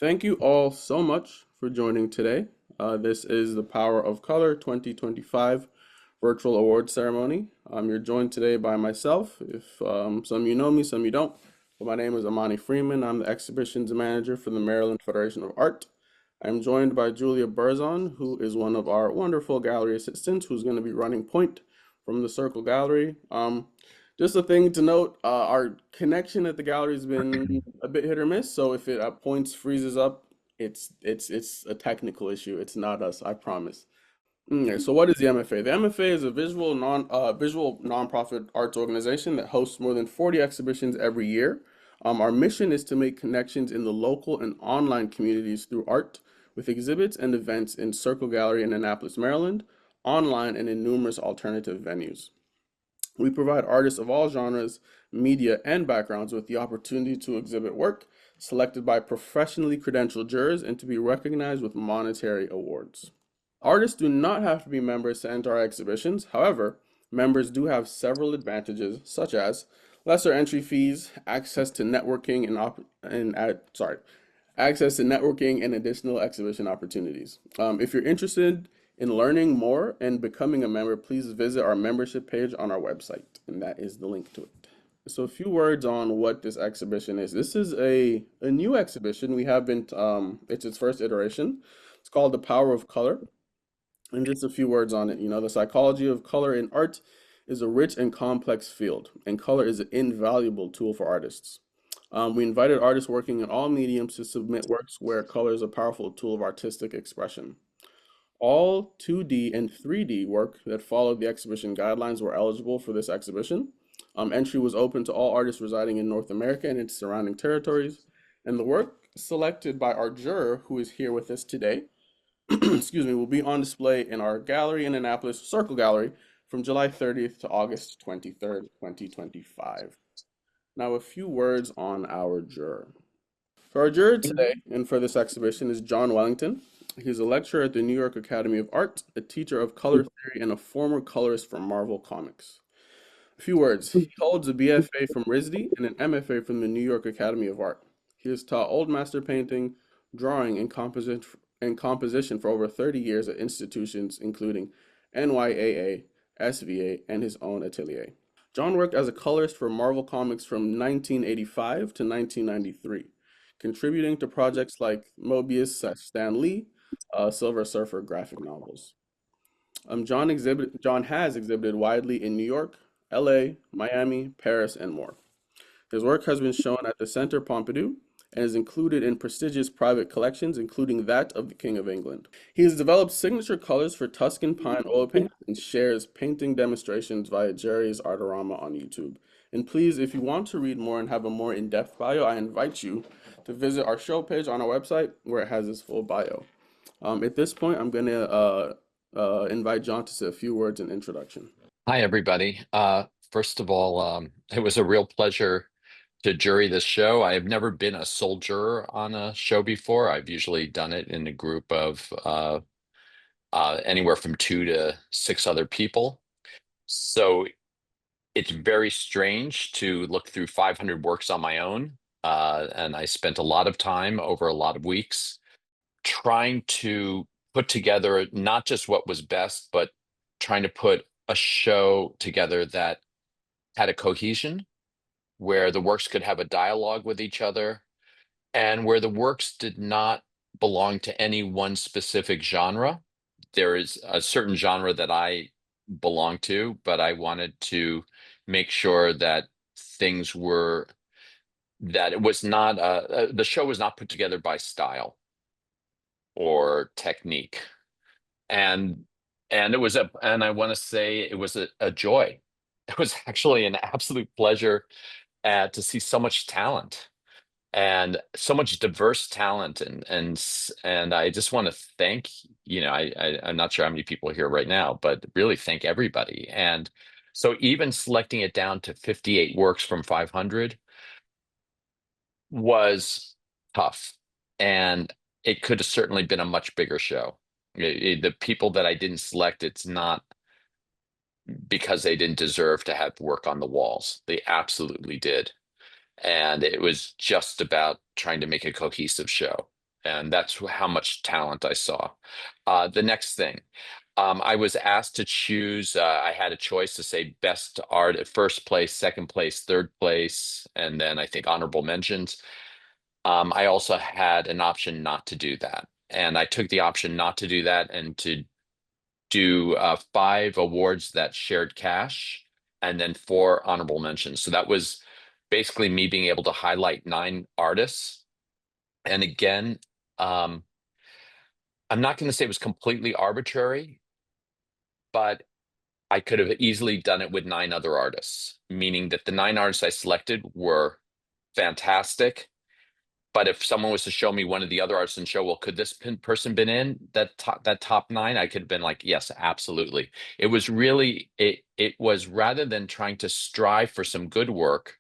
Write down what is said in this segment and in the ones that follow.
Thank you all so much for joining today. This is the Power of Color 2025 Virtual Awards Ceremony. You're joined today by myself. If some of you know me, some of you don't. But my name is Amani Freeman. I'm the Exhibitions Manager for the Maryland Federation of Art. I'm joined by Julia Burzon, who is one of our wonderful gallery assistants, who's going to be running point from the Circle Gallery. Just a thing to note, our connection at the gallery has been a bit hit or miss. So if it at points freezes up, it's a technical issue. It's not us, I promise. Okay, so what is the MFA? The MFA is a visual nonprofit arts organization that hosts more than 40 exhibitions every year. Our mission is to make connections in the local and online communities through art, with exhibits and events in Circle Gallery in Annapolis, Maryland, online and in numerous alternative venues. We provide artists of all genres, media, and backgrounds with the opportunity to exhibit work selected by professionally credentialed jurors and to be recognized with monetary awards. Artists do not have to be members to enter our exhibitions. However, members do have several advantages, such as lesser entry fees, access to networking access to networking and additional exhibition opportunities. If you're interested in learning more and becoming a member, please visit our membership page on our website, and that is the link to it. So a few words on what this exhibition is. This is a new exhibition. We have been, it's its first iteration. It's called The Power of Color. And just a few words on it. The psychology of color in art is a rich and complex field, and color is an invaluable tool for artists. We invited artists working in all mediums to submit works where color is a powerful tool of artistic expression. All 2D and 3D work that followed the exhibition guidelines were eligible for this exhibition. Entry was open to all artists residing in North America and its surrounding territories, and the work selected by our juror, who is here with us today, excuse me, will be on display in our gallery in Annapolis, Circle Gallery, from July 30th to August 23rd, 2025. Now, a few words on our juror. So our juror today and for this exhibition is John Wellington. He's a lecturer at the New York Academy of Art, a teacher of color theory, and a former colorist for Marvel Comics. A few words. He holds a BFA from RISD and an MFA from the New York Academy of Art. He has taught Old Master painting, drawing, and composition for over 30 years at institutions including NYAA, SVA, and his own atelier. John worked as a colorist for Marvel Comics from 1985 to 1993, contributing to projects like Mobius, Stan Lee, Silver Surfer graphic novels. John has exhibited widely in New York, LA, Miami, Paris, and more. His work has been shown at the Centre Pompidou and is included in prestigious private collections, including that of the King of England. He has developed signature colors for Tuscan pine oil paint and shares painting demonstrations via Jerry's Artorama on YouTube. And please, if you want to read more and have a more in-depth bio, I invite you to visit our show page on our website where it has his full bio. At this point, I'm going to invite John to say a few words in introduction. Hi, everybody. First of all, it was a real pleasure to jury this show. I have never been a sole juror on a show before. I've usually done it in a group of anywhere from 2 to 6 other people. So it's very strange to look through 500 works on my own. And I spent a lot of time over a lot of weeks trying to put together not just what was best, but trying to put a show together that had a cohesion, where the works could have a dialogue with each other, and where the works did not belong to any one specific genre. There is a certain genre that I belong to, but I wanted to make sure that things were that it was not the show was not put together by style or technique. And and I want to say it was a joy. It was actually an absolute pleasure to see so much talent and so much diverse talent, and I just want to thank, I'm not sure how many people are here right now, but really thank everybody. And so even selecting it down to 58 works from 500 was tough, and it could have certainly been a much bigger show. The people that I didn't select, it's not because they didn't deserve to have work on the walls. They absolutely did. And it was just about trying to make a cohesive show. And that's how much talent I saw. The next thing, I was asked to choose, I had a choice to say best art at first place, second place, third place, and then I think honorable mentions. I also had an option not to do that. And I took the option not to do that and to do 5 awards that shared cash and then 4 honorable mentions. So that was basically me being able to highlight 9 artists. And again, um, I'm not going to say it was completely arbitrary, but I could have easily done it with 9 other artists, meaning that the 9 artists I selected were fantastic. But if someone was to show me one of the other artists and show, well, could this person been in that top 9? I could have been like, yes, absolutely. It was really it was rather than trying to strive for some good work,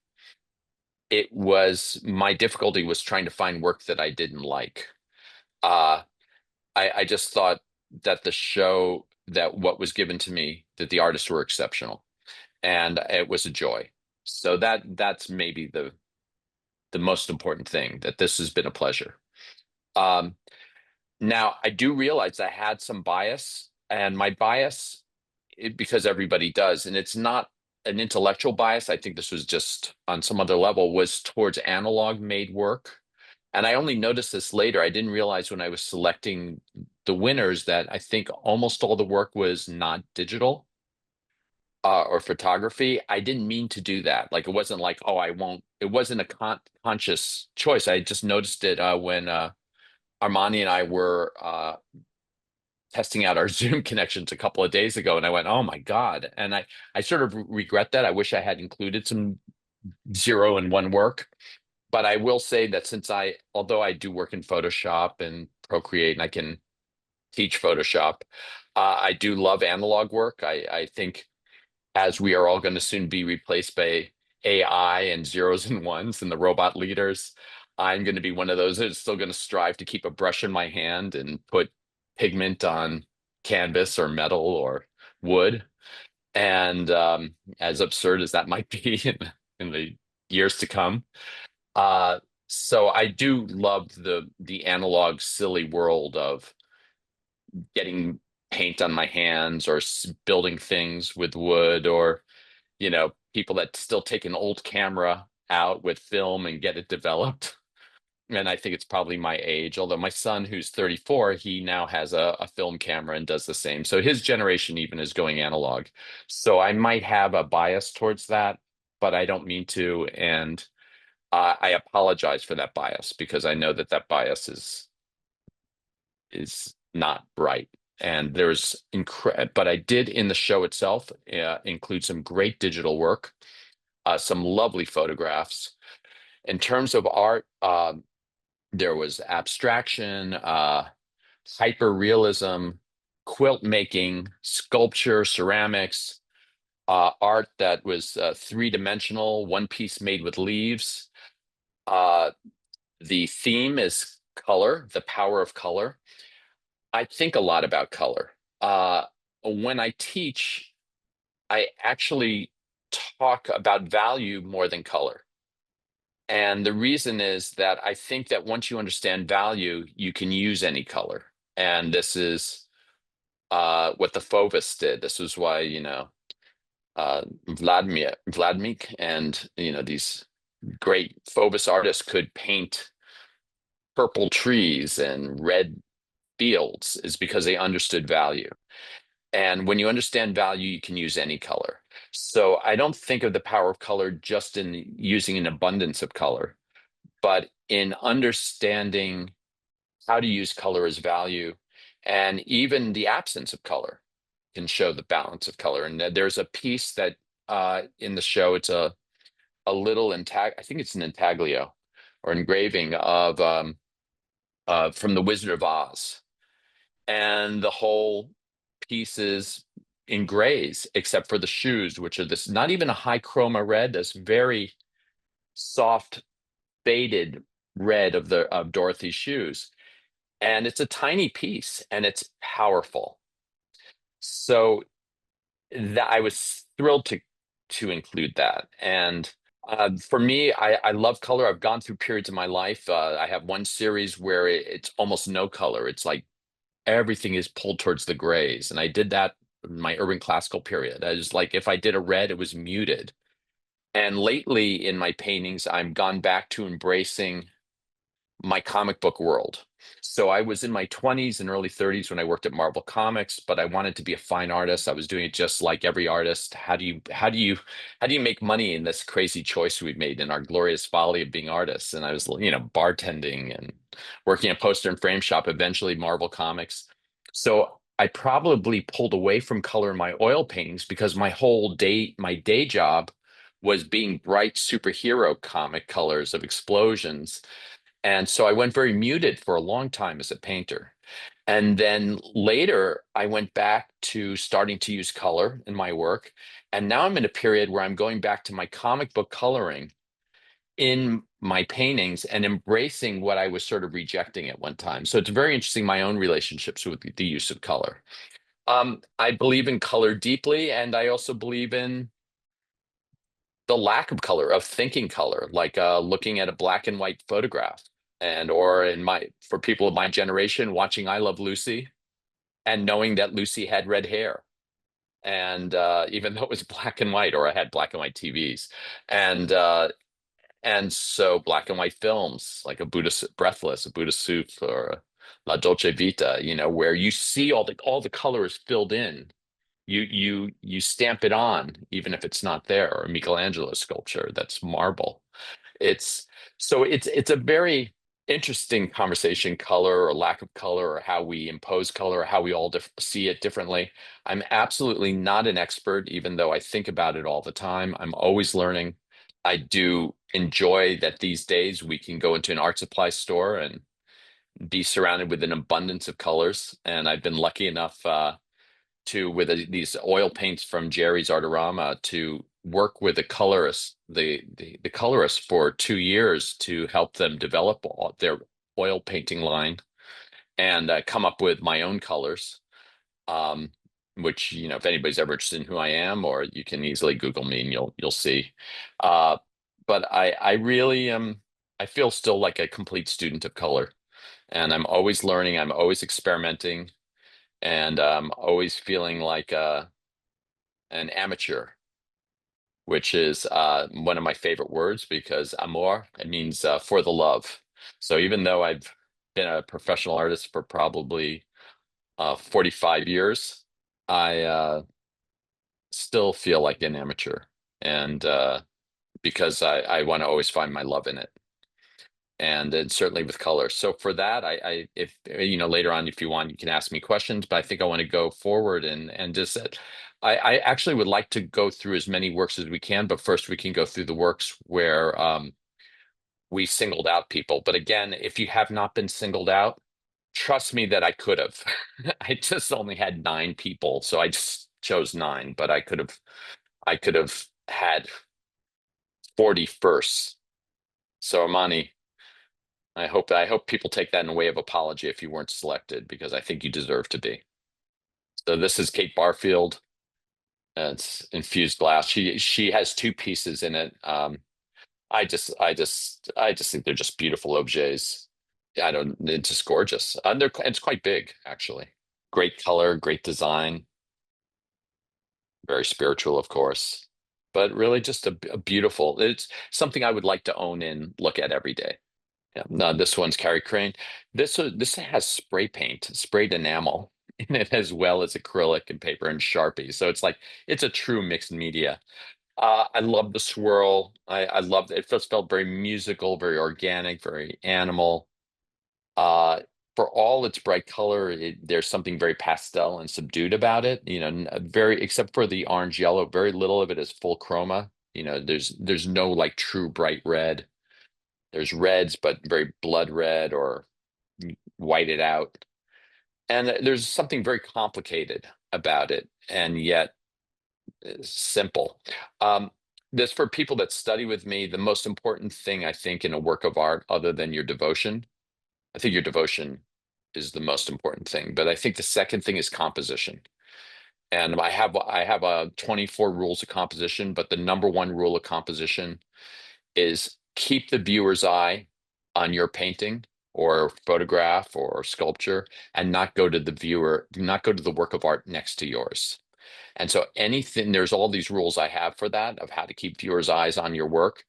it was my difficulty was trying to find work that I didn't like. Uh, I just thought that the show that what was given to me that the artists were exceptional and it was a joy. So that's maybe the most important thing, that this has been a pleasure. Um, Now, I do realize I had some bias, and my bias, because everybody does, and it's not an intellectual bias. I think this was just on some other level, was towards analog made work. And I only noticed this later. I didn't realize when I was selecting the winners that I think almost all the work was not digital or photography. I didn't mean to do that. Like it wasn't like, oh, I won't. It wasn't a conscious choice. I just noticed it when Armani and I were testing out our Zoom connections a couple of days ago, and I went, "Oh my God!" And I sort of regret that. I wish I had included some 0 and 1 work. But I will say that although I do work in Photoshop and Procreate, and I can teach Photoshop, I do love analog work. I think as we are all going to soon be replaced by AI and zeros and ones and the robot leaders, I'm going to be one of those that's still going to strive to keep a brush in my hand and put pigment on canvas or metal or wood. And as absurd as that might be in the years to come. Uh, so I do love the analog silly world of getting paint on my hands or building things with wood, or people that still take an old camera out with film and get it developed. And I think it's probably my age, although my son, who's 34, he now has a film camera and does the same. So his generation even is going analog. So I might have a bias towards that, but I don't mean to. And I apologize for that bias, because I know that that bias is not right. And but I did in the show itself include some great digital work, some lovely photographs. In terms of art, there was abstraction, hyper realism, quilt making, sculpture, ceramics, art that was 3-dimensional, one piece made with leaves. Uh, the theme is color, the power of color. I think a lot about color. When I teach, I actually talk about value more than color. And the reason is that I think that once you understand value, you can use any color. And this is what the Fauvists did. This was why, Vladimir and, these great Fauvist artists could paint purple trees and red fields, is because they understood value. And when you understand value, you can use any color. So I don't think of the power of color just in using an abundance of color, but in understanding how to use color as value. And even the absence of color can show the balance of color. And there's a piece that in the show, it's a little I think it's an intaglio or engraving of from the Wizard of Oz. And the whole piece is in grays, except for the shoes, which are this not even a high chroma red, this very soft faded red of Dorothy's shoes. And it's a tiny piece and it's powerful. So that I was thrilled to include that. And For me, I love color. I've gone through periods of my life. I have one series where it's almost no color. It's like everything is pulled towards the grays. And I did that in my urban classical period. I was like, if I did a red, it was muted. And lately in my paintings, I've gone back to embracing my comic book world. So I was in my 20s and early 30s when I worked at Marvel Comics, but I wanted to be a fine artist. I was doing it just like every artist. How do you make money in this crazy choice we've made in our glorious folly of being artists? And I was, bartending and working at poster and frame shop, eventually Marvel Comics. So I probably pulled away from color in my oil paintings because my day job was being bright superhero comic colors of explosions, and so I went very muted for a long time as a painter. And then later, I went back to starting to use color in my work. And now I'm in a period where I'm going back to my comic book coloring in my paintings and embracing what I was sort of rejecting at one time. So it's very interesting, my own relationships with the use of color. I believe in color deeply, and I also believe in the lack of color, of thinking color, like looking at a black and white photograph, and or in my for people of my generation, watching I Love Lucy and knowing that Lucy had red hair, and even though it was black and white, or I had black and white TVs, and so black and white films like a Breathless, a Buddha Soup, or a La Dolce Vita, where you see all the color is filled in. You stamp it on, even if it's not there, or a Michelangelo sculpture that's marble. It's it's a very interesting conversation, color or lack of color, or how we impose color, or how we all see it differently. I'm absolutely not an expert, even though I think about it all the time. I'm always learning. I do enjoy that these days we can go into an art supply store and be surrounded with an abundance of colors. And I've been lucky enough with these oil paints from Jerry's Artorama to work with the colorist, the colorist for 2 years to help them develop their oil painting line and come up with my own colors. Um, which, if anybody's ever interested in who I am, or you can easily Google me and you'll see. Uh, but I really am. I feel still like a complete student of color, and I'm always learning. I'm always experimenting, and always feeling like an amateur, which is one of my favorite words, because amor, it means for the love. So even though I've been a professional artist for probably 45 years, I still feel like an amateur, and because I want to always find my love in it. And certainly with color. So for that, if later on, if you want, you can ask me questions, but I think I want to go forward and just I actually would like to go through as many works as we can, but first we can go through the works where we singled out people. But again, if you have not been singled out, trust me that I could have. I just only had 9 people, so I just chose 9, but I could have had 40 firsts. So Amani, I hope people take that in a way of apology if you weren't selected, because I think you deserve to be. So this is Kate Barfield. It's infused glass. She has 2 pieces in it. I just think they're just beautiful objets. I don't. It's just gorgeous. It's quite big, actually. Great color, great design. Very spiritual, of course, but really just a beautiful. It's something I would like to own and look at every day. Yeah, no, this one's Carey Crane. This has spray paint, sprayed enamel in it, as well as acrylic and paper and Sharpie. So it's a true mixed media. I love the swirl. I love it. It just felt very musical, very organic, very animal. Uh, for all its bright color, there's something very pastel and subdued about it. Very, except for the orange yellow, very little of it is full chroma. There's no like true bright red. There's reds, but very blood red or whited out. And there's something very complicated about it, and yet simple. Um, this for people that study with me, the most important thing I think in a work of art, other than your devotion, I think your devotion is the most important thing. But I think the second thing is composition. And I have 24 rules of composition, but the number one rule of composition is keep the viewer's eye on your painting or photograph or sculpture, and not go to the viewer, not go to the work of art next to yours. And so anything, there's all these rules I have for that, of how to keep viewers' eyes on your work.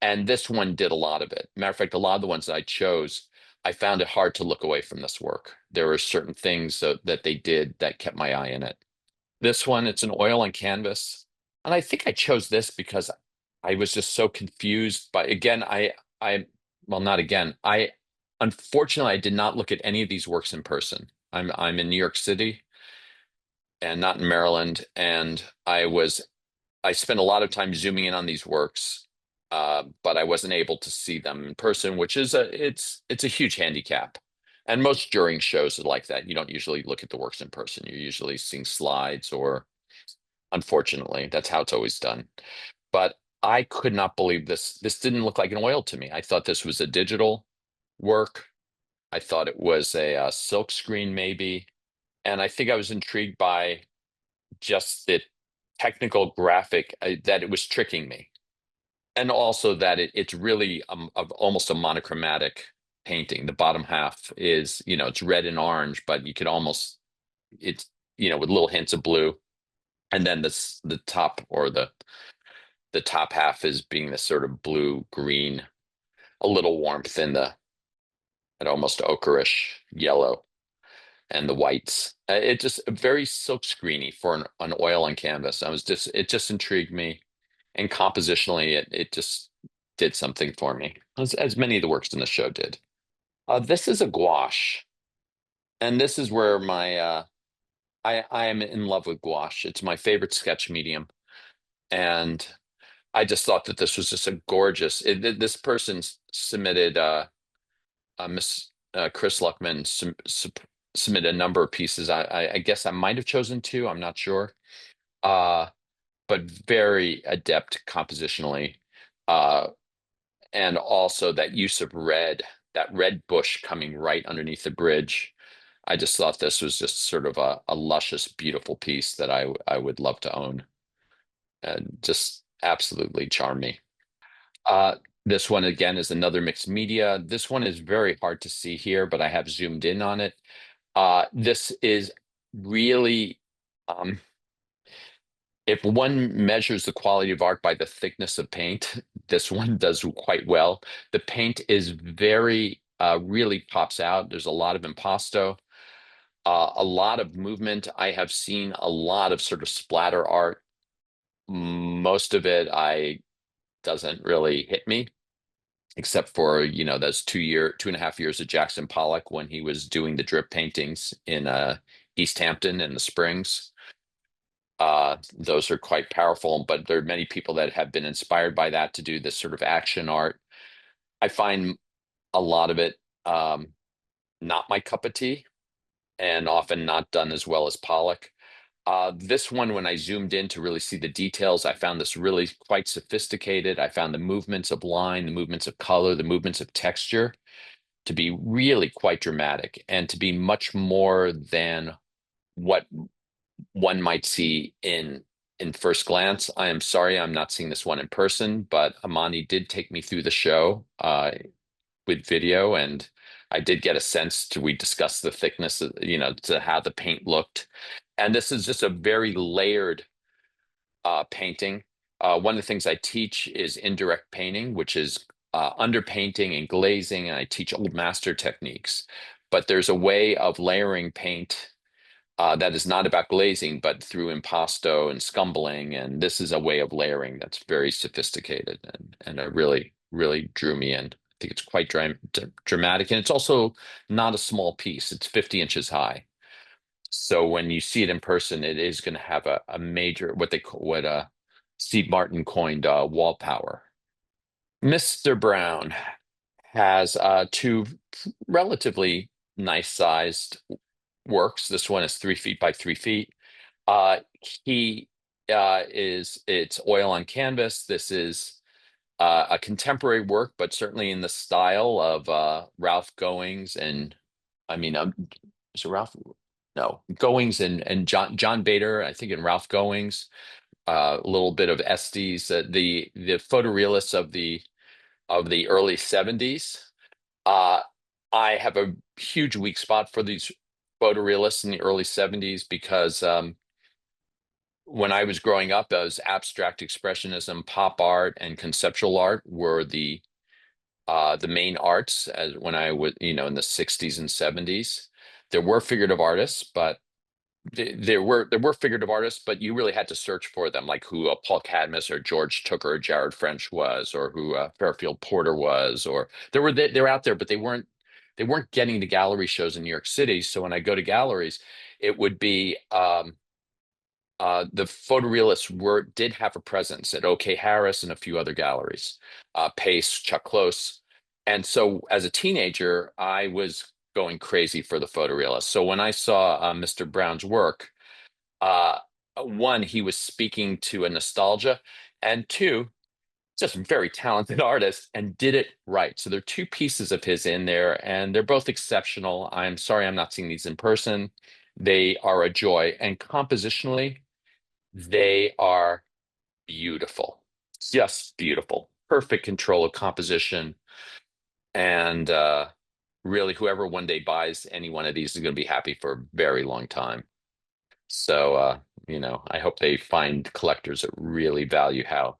And this one did a lot of it. Matter of fact, a lot of the ones that I chose, I found it hard to look away from this work. There were certain things that they did that kept my eye in it. This one, it's an oil on canvas. And I think I chose this because I was just so confused by, again, well, not again. Unfortunately, I did not look at any of these works in person. I'm in New York City and not in Maryland. And I spent a lot of time zooming in on these works, but I wasn't able to see them in person, which is it's a huge handicap. And most juring shows are like that. You don't usually look at the works in person. You're usually seeing slides, or unfortunately, that's how it's always done. But I could not believe this. This didn't look like an oil to me. I thought this was a digital work. I thought it was a silk screen maybe. And I think I was intrigued by just the technical graphic, that it was tricking me. And also that it's really of almost a monochromatic painting. The bottom half is, it's red and orange, but you could almost, it's, with little hints of blue. And then the top, or the top half, is being this sort of blue green, a little warmth in the, an almost ochreish yellow, and the whites. It just very silk screeny for an oil on canvas. It just intrigued me. And compositionally, it just did something for me, as many of the works in the show did. This is a gouache, and this is where I am in love with gouache. It's my favorite sketch medium, and I just thought that this was just a gorgeous. This person submitted, Miss Chris Luckman submitted a number of pieces. I guess I might have chosen two. I'm not sure. But very adept compositionally. Uh, and also that use of red, that red bush coming right underneath the bridge. I just thought this was just sort of a luscious, beautiful piece that I would love to own. Just absolutely charm me. Uh, this one again is another mixed media. This one is very hard to see here, but I have zoomed in on it. This is really, um, if one measures the quality of art by the thickness of paint, this one does quite well. The paint is very, really pops out. There's a lot of impasto, a lot of movement. I have seen a lot of sort of splatter art. Most of it I doesn't really hit me, except for, those 2.5 years of Jackson Pollock when he was doing the drip paintings in East Hampton in the Springs. Those are quite powerful, but there are many people that have been inspired by that to do this sort of action art. I find a lot of it not my cup of tea, and often not done as well as Pollock. This one, when I zoomed in to really see the details, I found this really quite sophisticated. I found the movements of line, the movements of color, the movements of texture to be really quite dramatic, and to be much more than what one might see in first glance. I am sorry I'm not seeing this one in person, but Amani did take me through the show with video, and I did get a sense we discussed the thickness of, to how the paint looked. And this is just a very layered painting. One of the things I teach is indirect painting, which is underpainting and glazing, and I teach old master techniques. But there's a way of layering paint that is not about glazing, but through impasto and scumbling. And this is a way of layering that's very sophisticated, and it really, really drew me in. I think it's quite dramatic, and it's also not a small piece. It's 50 inches high. So when you see it in person, it is going to have a major, what Steve Martin coined, wall power. Mr. Brown has two relatively nice sized works. This one is 3 feet by 3 feet. He it's oil on canvas. This is a contemporary work, but certainly in the style of Ralph Goings, and I mean, is it Ralph? No, Goings and John Bader, I think, and Ralph Goings. A little bit of Estes. The photorealists of the of the early 70s. Uh, I have a huge weak spot for these photorealists in the early 70s because when I was growing up, as abstract expressionism, pop art, and conceptual art were the main arts as when I was, in the 60s and 70s. There were figurative artists, but there were figurative artists, but you really had to search for them, like who Paul Cadmus or George Tooker or Jared French was, or who Fairfield Porter was, or they're out there, but they weren't getting to gallery shows in New York City. So when I go to galleries, it would be the photorealists did have a presence at OK Harris and a few other galleries, Pace, Chuck Close. And so as a teenager, I was going crazy for the photorealist. So when I saw Mr. Brown's work, uh, one, he was speaking to a nostalgia, and two, just a very talented artist and did it right. So there are two pieces of his in there, and they're both exceptional. I'm sorry I'm not seeing these in person. They are a joy, and compositionally, they are beautiful, just beautiful. Perfect control of composition. And really, whoever one day buys any one of these is going to be happy for a very long time. So, I hope they find collectors that really value how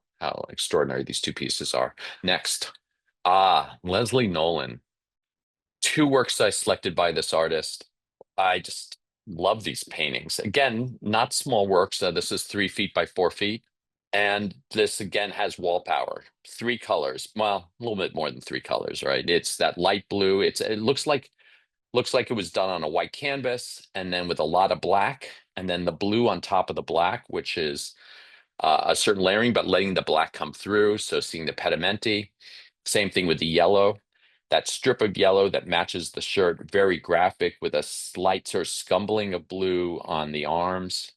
extraordinary these two pieces are. Next, Leslie Nolan. Two works I selected by this artist. I just love these paintings. Again, not small works. This is 3 feet by 4 feet. And this again has wall power, three colors. Well, a little bit more than three colors, right? It's that light blue. It looks like it was done on a white canvas and then with a lot of black, and then the blue on top of the black, which is a certain layering, but letting the black come through. So seeing the pedimenti. Same thing with the yellow. That strip of yellow that matches the shirt, very graphic, with a slight sort of scumbling of blue on the arms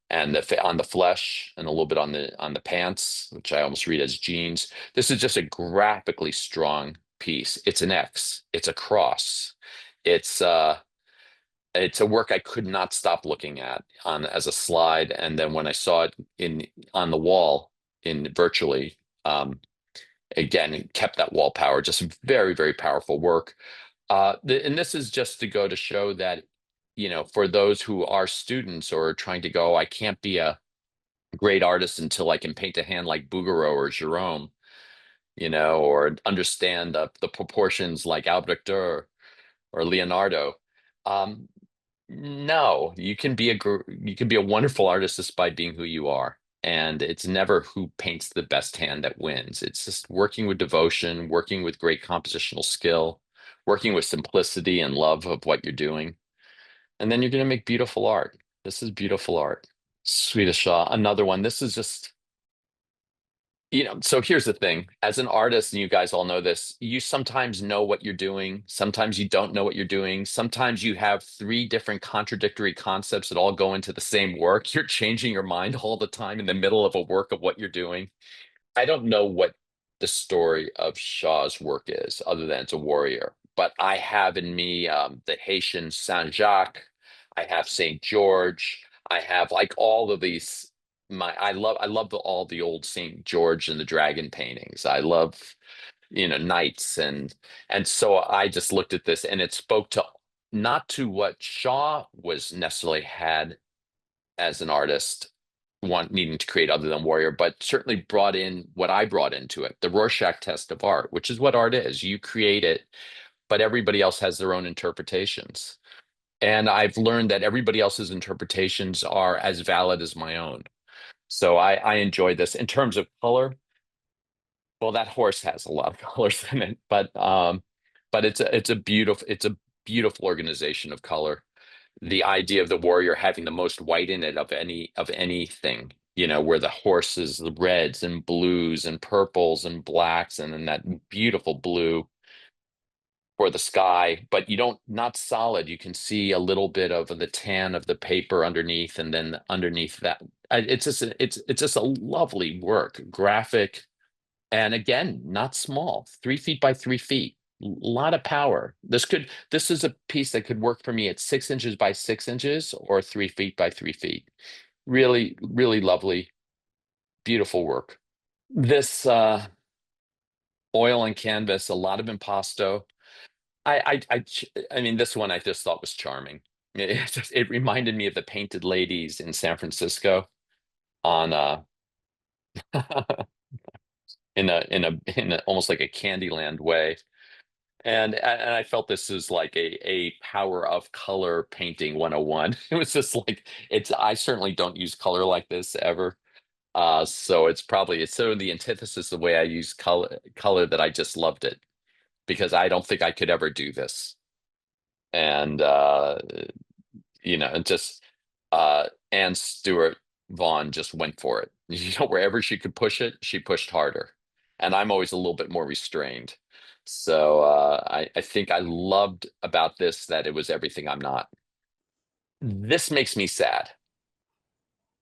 and on the flesh, and a little bit on the pants, which I almost read as jeans. This is just a graphically strong piece. It's an X. It's a cross. It's it's a work I could not stop looking at on as a slide, and then when I saw it in on the wall in virtually, again, it kept that wall power. Just a very, very powerful work. And this is just to go to show that, for those who are students or trying to go, I can't be a great artist until I can paint a hand like Bouguereau or Jerome, or understand the proportions like Albrecht or Leonardo. Um, no, you can be a wonderful artist just by being who you are. And it's never who paints the best hand that wins. It's just working with devotion, working with great compositional skill, working with simplicity and love of what you're doing. And then you're going to make beautiful art. This is beautiful art. Sweta Shah, another one. This is just, so here's the thing. As an artist, and you guys all know this, you sometimes know what you're doing. Sometimes you don't know what you're doing. Sometimes you have three different contradictory concepts that all go into the same work. You're changing your mind all the time in the middle of a work of what you're doing. I don't know what the story of Shah's work is, other than it's a warrior. But I have in me the Haitian Saint Jacques. I have Saint George. I have like all of these. I love all the old Saint George and the dragon paintings. I love knights, and so I just looked at this and it spoke to not to what Shah was necessarily had as an artist, want needing to create other than warrior, but certainly brought in what I brought into it, the Rorschach test of art, which is what art is. You create it, but everybody else has their own interpretations. And I've learned that everybody else's interpretations are as valid as my own. So I enjoy this. In terms of color, well, that horse has a lot of colors in it, but it's a beautiful organization of color. The idea of the warrior having the most white in it of anything, where the horses, the reds and blues and purples and blacks, and then that beautiful blue for the sky, but you don't not solid. You can see a little bit of the tan of the paper underneath, and then underneath that, it's just a lovely work, graphic, and again, not small, 3 feet by 3 feet. A lot of power. This is a piece that could work for me at 6 inches by 6 inches or 3 feet by 3 feet. Really, really lovely, beautiful work. This Oil and canvas, a lot of impasto. I mean, this one I just thought was charming. It reminded me of the painted ladies in San Francisco on in a almost like a Candyland way. And I felt this is like a power of color painting 101. It was just like it's I certainly don't use color like this ever. So it's sort of the antithesis of the way I use color that I just loved it because I don't think I could ever do this. And and just Anne-Steuart Vaughan just went for it. Wherever she could push it, she pushed harder. And I'm always a little bit more restrained. So I think I loved about this that it was everything I'm not. This makes me sad.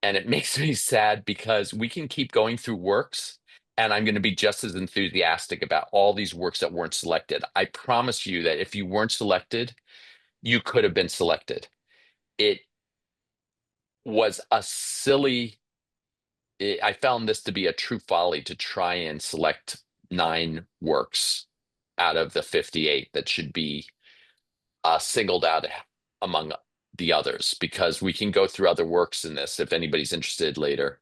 And it makes me sad because we can keep going through works, and I'm going to be just as enthusiastic about all these works that weren't selected. I promise you that if you weren't selected, you could have been selected. It was a silly I found this to be a true folly to try and select 9 works out of the 58 that should be singled out among the others, because we can go through other works in this if anybody's interested later,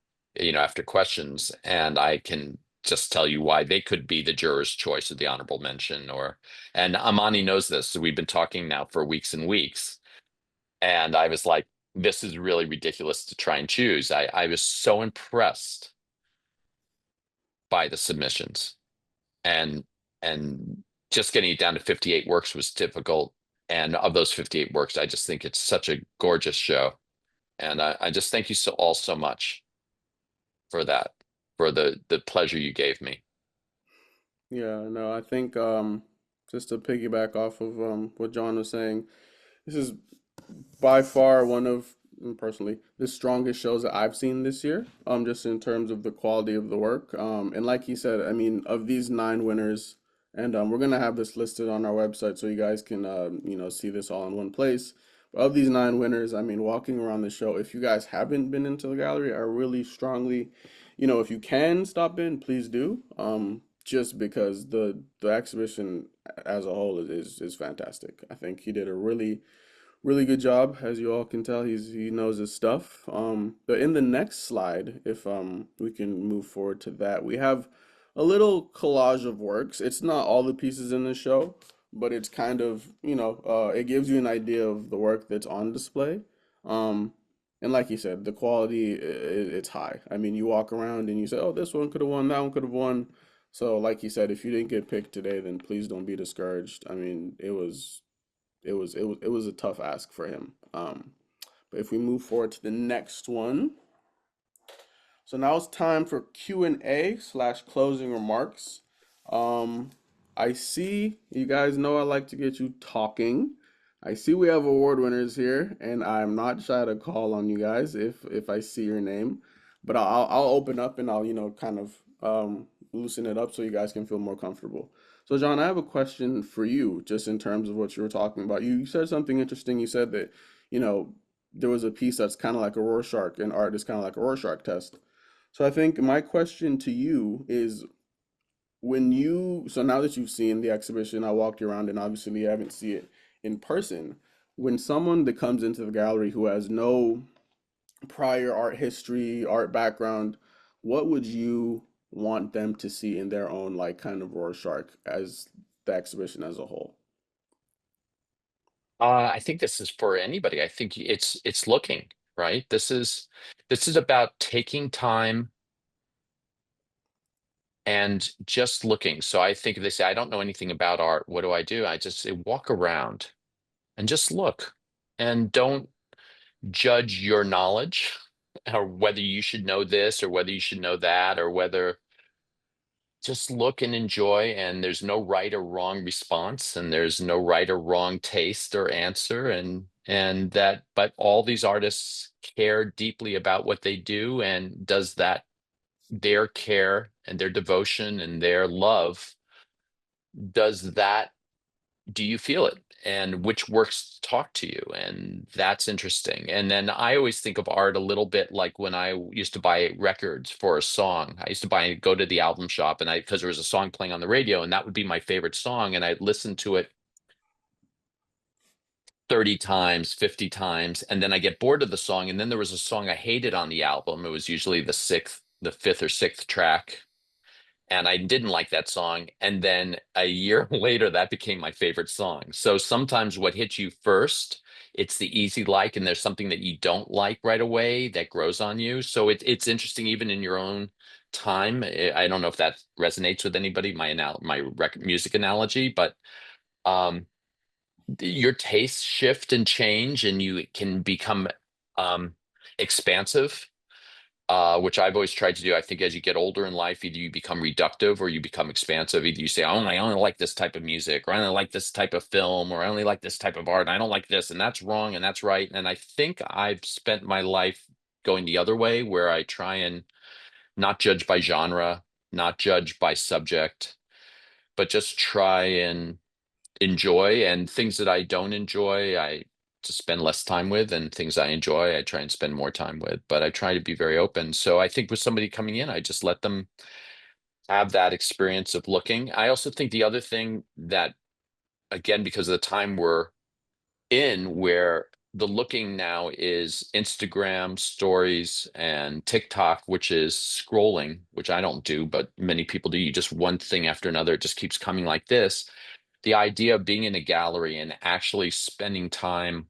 after questions, and I can just tell you why they could be the juror's choice or the honorable mention. And Amani knows this, so we've been talking now for weeks and weeks. And I was like, this is really ridiculous to try and choose. I was so impressed by the submissions, and and just getting it down to 58 works was difficult. And of those 58 works, I just think it's such a gorgeous show. And I just thank you all so much for that, for the pleasure you gave me. Yeah, no, I think just to piggyback off of what John was saying, this is by far one of personally the strongest shows that I've seen this year. Just in terms of the quality of the work. And like he said, I mean, of these 9 winners, and we're gonna have this listed on our website so you guys can see this all in one place. But of these 9 winners, I mean, walking around the show, if you guys haven't been into the gallery, I really strongly, if you can stop in, please do. Just because the exhibition as a whole is fantastic. I think he did a really good job. As you all can tell, he knows his stuff. But in the next slide, if we can move forward to that, we have a little collage of works. It's not all the pieces in the show, but it's kind of, it gives you an idea of the work that's on display. Um, and like you said, the quality it's high. I mean, you walk around and you say, "Oh, this one could have won, that one could have won." So, like you said, if you didn't get picked today, then please don't be discouraged. I mean, it was a tough ask for him. But if we move forward to the next one, so now it's time for Q&A / closing remarks. Um, I see you guys know I like to get you talking. I see we have award winners here, and I'm not shy to call on you guys if I see your name. But I'll open up and I'll kind of loosen it up so you guys can feel more comfortable. So John, I have a question for you, just in terms of what you were talking about. You said something interesting. You said that you know there was a piece that's kind of like a Rorschach, and art is kind of like a Rorschach test. So I think my question to you is so now that you've seen the exhibition, I walked you around and obviously you haven't seen it in person. When someone that comes into the gallery who has no prior art history, art background, what would you want them to see in their own like kind of Rorschach as the exhibition as a whole? I think this is for anybody. I think it's looking, right. This is about taking time and just looking. So I think if they say, I don't know anything about art, what do? I just say, walk around and just look, and don't judge your knowledge or whether you should know this or whether you should know that, or whether just look and enjoy. And there's no right or wrong response, and there's no right or wrong taste or answer. But all these artists care deeply about what they do, and does that their care and their devotion and their love, does that do you feel it? And which works talk to you? And that's interesting. And then I always think of art a little bit like when I used to buy records for a song. I used to go to the album shop, and because there was a song playing on the radio, and that would be my favorite song, and I'd listen to it 30 times, 50 times, and then I get bored of the song. And then there was a song I hated on the album. It was usually the fifth or sixth track, and I didn't like that song. And then a year later, that became my favorite song. So sometimes what hits you first, it's the easy like, and there's something that you don't like right away that grows on you. So it's interesting, even in your own time. I don't know if that resonates with anybody, music analogy, but um, your tastes shift and change, and you can become um, expansive, which I've always tried to do. I think as you get older in life, either you become reductive or you become expansive. Either you say, "Oh, I only like this type of music," or "I only like this type of film," or "I only like this type of art, and I don't like this," and that's wrong and that's right. And I think I've spent my life going the other way, where I try and not judge by genre, not judge by subject, but just try and enjoy. And things that I don't enjoy, I just spend less time with, and things I enjoy, I try and spend more time with. But I try to be very open. So I think with somebody coming in, I just let them have that experience of looking. I also think the other thing that, again, because of the time we're in, where the looking now is Instagram stories and TikTok, which is scrolling, which I don't do, but many people do. You just one thing after another, it just keeps coming like this. The idea of being in a gallery and actually spending time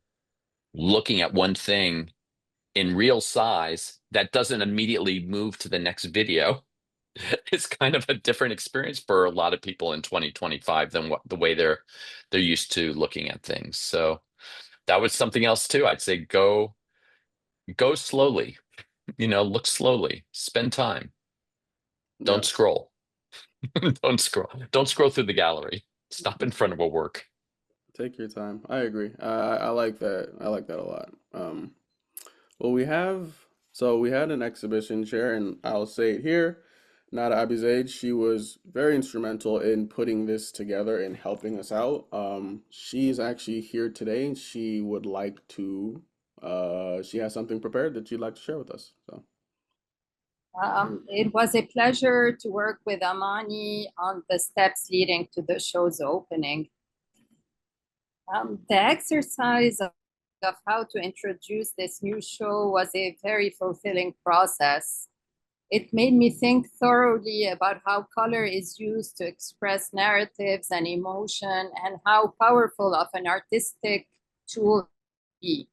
looking at one thing in real size that doesn't immediately move to the next video is kind of a different experience for a lot of people in 2025 than the way they're used to looking at things. So that was something else too. I'd say go slowly, look slowly, spend time, don't Yes, scroll. Don't scroll through the gallery, stop in front of a work. take your time. I agree. I like that. I like that a lot. Well, we had an exhibition chair, and I'll say it here. Nada Abizaid, she was very instrumental in putting this together and helping us out. She's actually here today, and she has something prepared that she'd like to share with us. So, It was a pleasure to work with Amani on the steps leading to the show's opening. The exercise of how to introduce this new show was a very fulfilling process. It made me think thoroughly about how color is used to express narratives and emotion, and how powerful of an artistic tool it can be.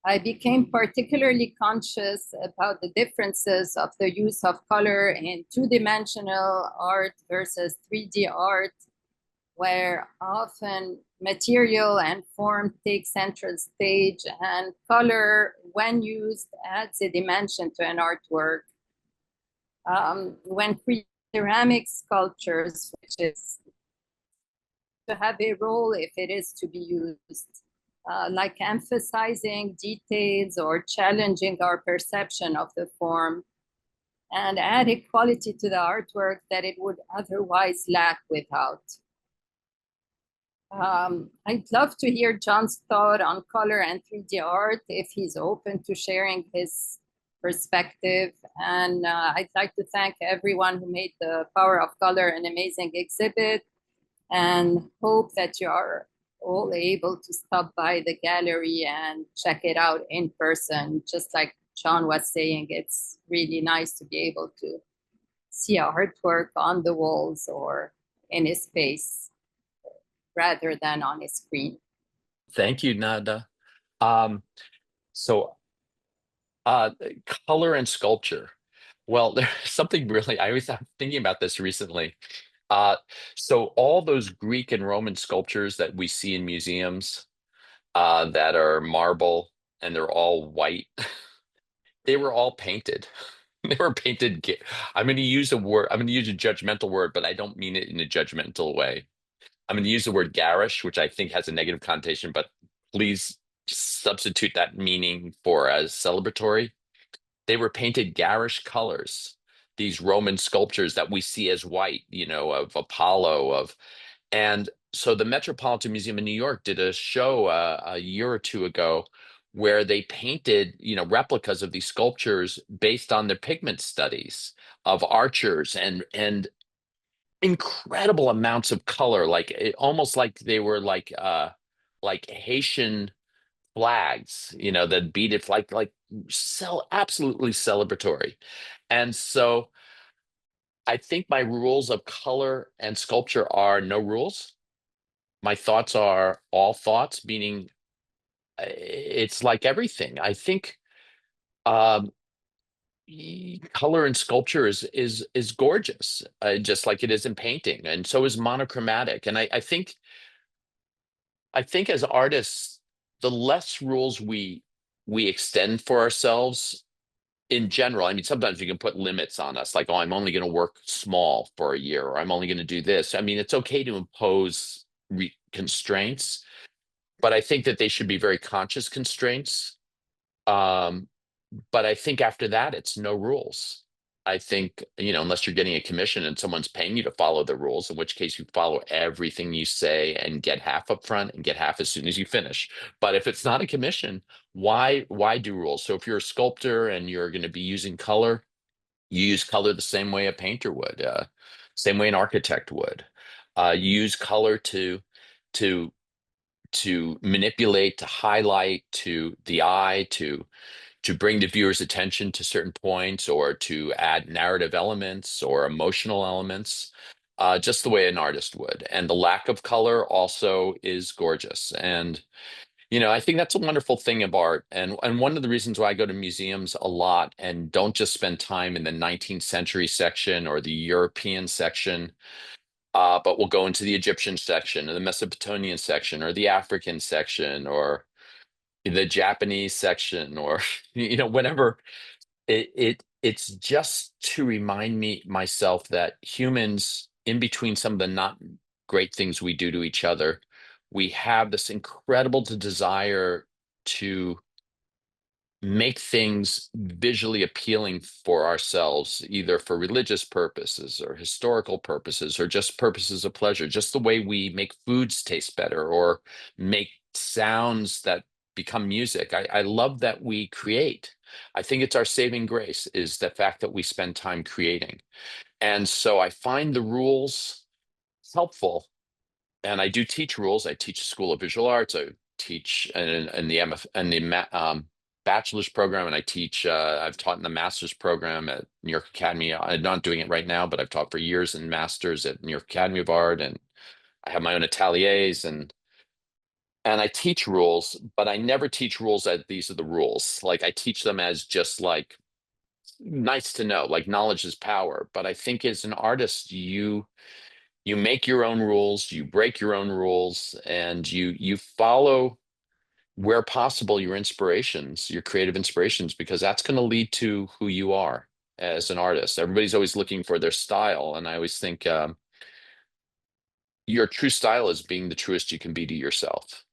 I became particularly conscious about the differences of the use of color in two-dimensional art versus 3D art, where often material and form take center stage, and color, when used, adds a dimension to an artwork. When creating ceramic sculptures, which is to have a role if it is to be used, like emphasizing details or challenging our perception of the form, and add a quality to the artwork that it would otherwise lack without. I'd love to hear John's thought on color and 3D art, if he's open to sharing his perspective. And I'd like to thank everyone who made the Power of Color an amazing exhibit, and hope that you are all able to stop by the gallery and check it out in person. Just like John was saying, it's really nice to be able to see artwork on the walls or in a space rather than on a screen. Thank you, Nada. Um, so uh, color and sculpture. Well, there's something really, I'm thinking about this recently. Uh, so all those Greek and Roman sculptures that we see in museums, that are marble and they're all white, they were all painted. They were painted. I'm going to use a word, I'm going to use a judgmental word, but I don't mean it in a judgmental way. I'm going to use the word garish, which I think has a negative connotation, but please substitute that meaning for as celebratory. They were painted garish colors, these Roman sculptures that we see as white, of Apollo, And so the Metropolitan Museum in New York did a show a year or two ago where they painted, replicas of these sculptures based on their pigment studies of archers and incredible amounts of color, almost like they were like Haitian flags, that beat it absolutely celebratory. And so I think my rules of color and sculpture are no rules. My thoughts are all thoughts, meaning it's like everything. I think um, color in sculpture is gorgeous, just like it is in painting, and so is monochromatic. And I think as artists, the less rules we extend for ourselves in general. I mean, sometimes you can put limits on us, like, oh, I'm only going to work small for a year, or I'm only going to do this. I mean, it's okay to impose constraints, but I think that they should be very conscious constraints. Um, but I think after that, it's no rules. I think, unless you're getting a commission and someone's paying you to follow the rules, in which case you follow everything you say and get half up front and get half as soon as you finish. But if it's not a commission, why do rules? So if you're a sculptor and you're going to be using color, you use color the same way a painter would, same way an architect would. You use color to to manipulate, to highlight, to the eye, to bring the viewer's attention to certain points, or to add narrative elements or emotional elements, just the way an artist would. And the lack of color also is gorgeous. And I think that's a wonderful thing of art. And one of the reasons why I go to museums a lot and don't just spend time in the 19th century section or the European section, but we'll go into the Egyptian section or the Mesopotamian section or the African section or the Japanese section, or whatever. It's just to remind myself that humans, in between some of the not great things we do to each other, we have this incredible desire to make things visually appealing for ourselves, either for religious purposes or historical purposes or just purposes of pleasure, just the way we make foods taste better or make sounds that become music. I love that we create. I think it's our saving grace is the fact that we spend time creating. And so I find the rules helpful, and I do teach rules. I teach a school of visual arts. I teach in the MF and the bachelor's program, and I teach. I've taught in the master's program at New York Academy. I'm not doing it right now, but I've taught for years in masters at New York Academy of Art, and I have my own ateliers, and I teach rules, but I never teach rules as these are the rules. Like, I teach them as just like nice to know, like knowledge is power. But I think as an artist, you make your own rules, you break your own rules, and you follow, where possible, your inspirations, your creative inspirations, because that's going to lead to who you are as an artist. Everybody's always looking for their style, and I always think your true style is being the truest you can be to yourself,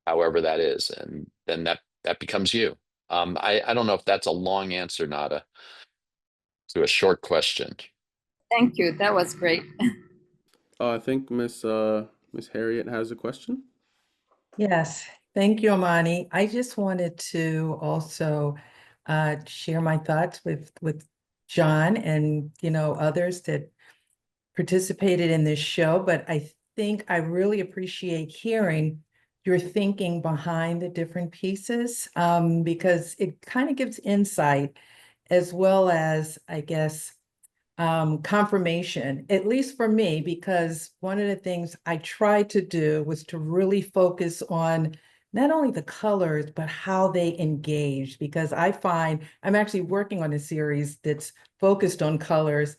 however that is, and then that becomes you. I don't know if that's a long answer, Nada, to a short question. Thank you. That was great. I think Miss Harriet has a question. Yes, thank you, Amani. I just wanted to also share my thoughts with John and others that participated in this show, but I think I really appreciate hearing your thinking behind the different pieces, because it kind of gives insight as well as, I guess, confirmation, at least for me, because one of the things I tried to do was to really focus on not only the colors, but how they engage, because I find I'm actually working on a series that's focused on colors.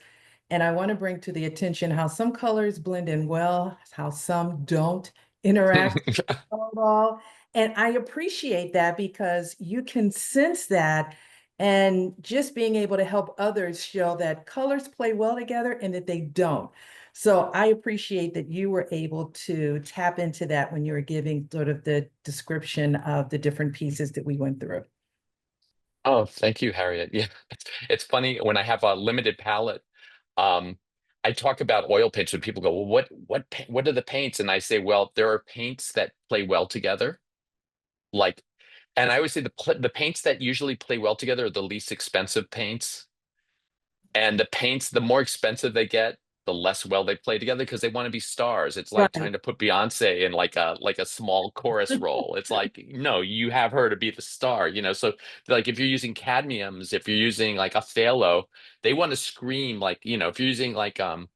And I want to bring to the attention how some colors blend in well, how some don't interact at all. And I appreciate that because you can sense that, and just being able to help others show that colors play well together and that they don't. So I appreciate that you were able to tap into that when you were giving sort of the description of the different pieces that we went through. Oh, thank you, Harriet. Yeah, it's funny when I have a limited palette. Um, I talk about oil paints when people go, well, what are the paints? And I say, well, there are paints that play well together. Like, and I always say the paints that usually play well together are the least expensive paints. And the paints, the more expensive they get, the less well they play together because they want to be stars. It's like Right. trying to put Beyonce in like a small chorus role. It's like, no, you have her to be the star, you know. So like if you're using cadmiums, if you're using like a phthalo, they want to scream like, you know, if you're using like a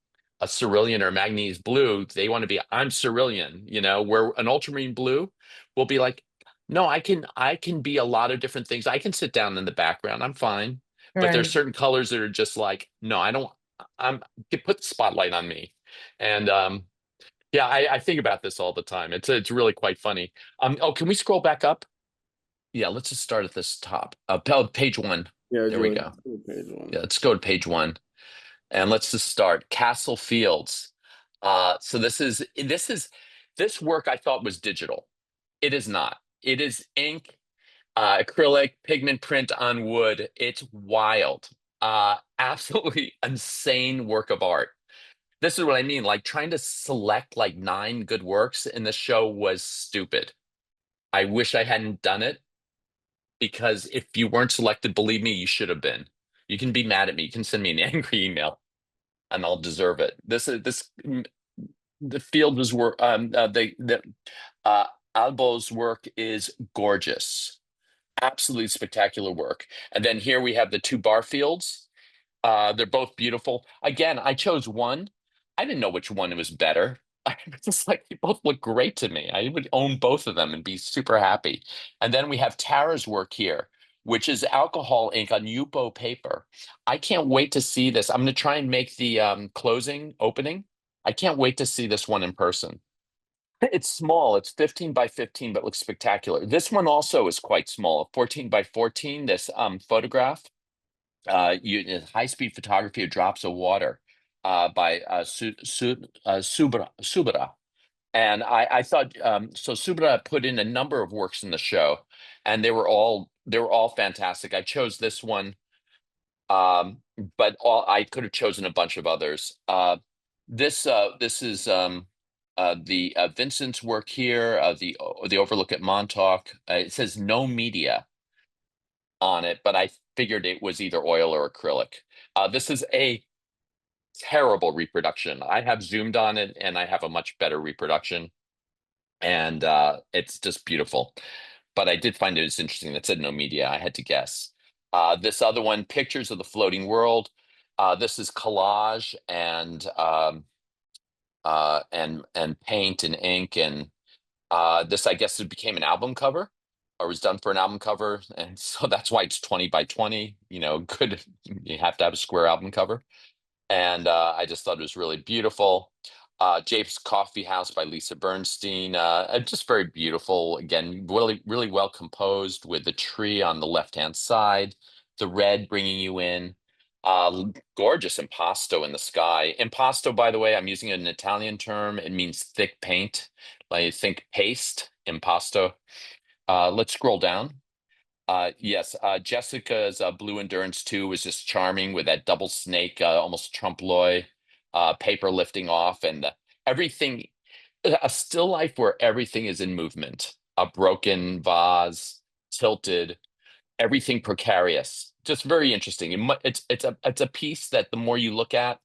cerulean or manganese blue, they want to be I'm cerulean, you know, where an ultramarine blue will be like, no, I can be a lot of different things. I can sit down in the background. I'm fine. But there's Right. certain colors that are just like, no, I don't, I'm you put the spotlight on me. And yeah, I think about this all the time. It's really quite funny. Oh, can we scroll back up? Yeah, let's just start at this top. Page one. Yeah, There we Julie, go. page one. Yeah, let's go to page one. And let's just start. Castle Fields. So this work I thought was digital. It is not. It is ink, acrylic, pigment print on wood. It's wild. Absolutely insane work of art. This is what I mean. Like trying to select like 9 good works in the show was stupid. I wish I hadn't done it because if you weren't selected, believe me, you should have been. You can be mad at me. You can send me an angry email and I'll deserve it. The field was work. The Albo's work is gorgeous, absolutely spectacular work. And then here we have the 2 Barfields. They're both beautiful. Again, I chose one. I didn't know which one was better. I was just like, they both look great to me. I would own both of them and be super happy. And then we have Tara's work here, which is alcohol ink on Yupo paper. I can't wait to see this. I'm going to try and make the closing opening. I can't wait to see this one in person. It's small. It's 15 by 15, but looks spectacular. This one also is quite small, 14 by 14. This photograph, high-speed photography of drops of water by Subra. And I thought so. Subra put in a number of works in the show, and they were all fantastic. I chose this one, um, but I could have chosen a bunch of others. This is the Vincent's work here, the overlook at Montauk. It says no media on it, but I figured it was either oil or acrylic. This is a terrible reproduction. I have zoomed on it and I have a much better reproduction, and it's just beautiful. But I did find it was interesting. That said no media. I had to guess. This other one, pictures of the floating world. This is collage and paint and ink, and this I guess it became an album cover or was done for an album cover, and so that's why it's 20 by 20. You know, good. You have to have a square album cover, and I just thought it was really beautiful. James Coffee House by Lisa Bernstein, just very beautiful. Again, really, really well composed with the tree on the left-hand side, the red bringing you in. Gorgeous impasto in the sky. Impasto, by the way, I'm using an Italian term. It means thick paint. Like think paste, impasto. Let's scroll down. Yes, Jessica's Blue Endurance 2 was just charming with that double snake, almost trompe l'oeil, paper lifting off, and everything, a still life where everything is in movement, a broken vase, tilted, everything precarious. Just very interesting. It's a piece that the more you look at,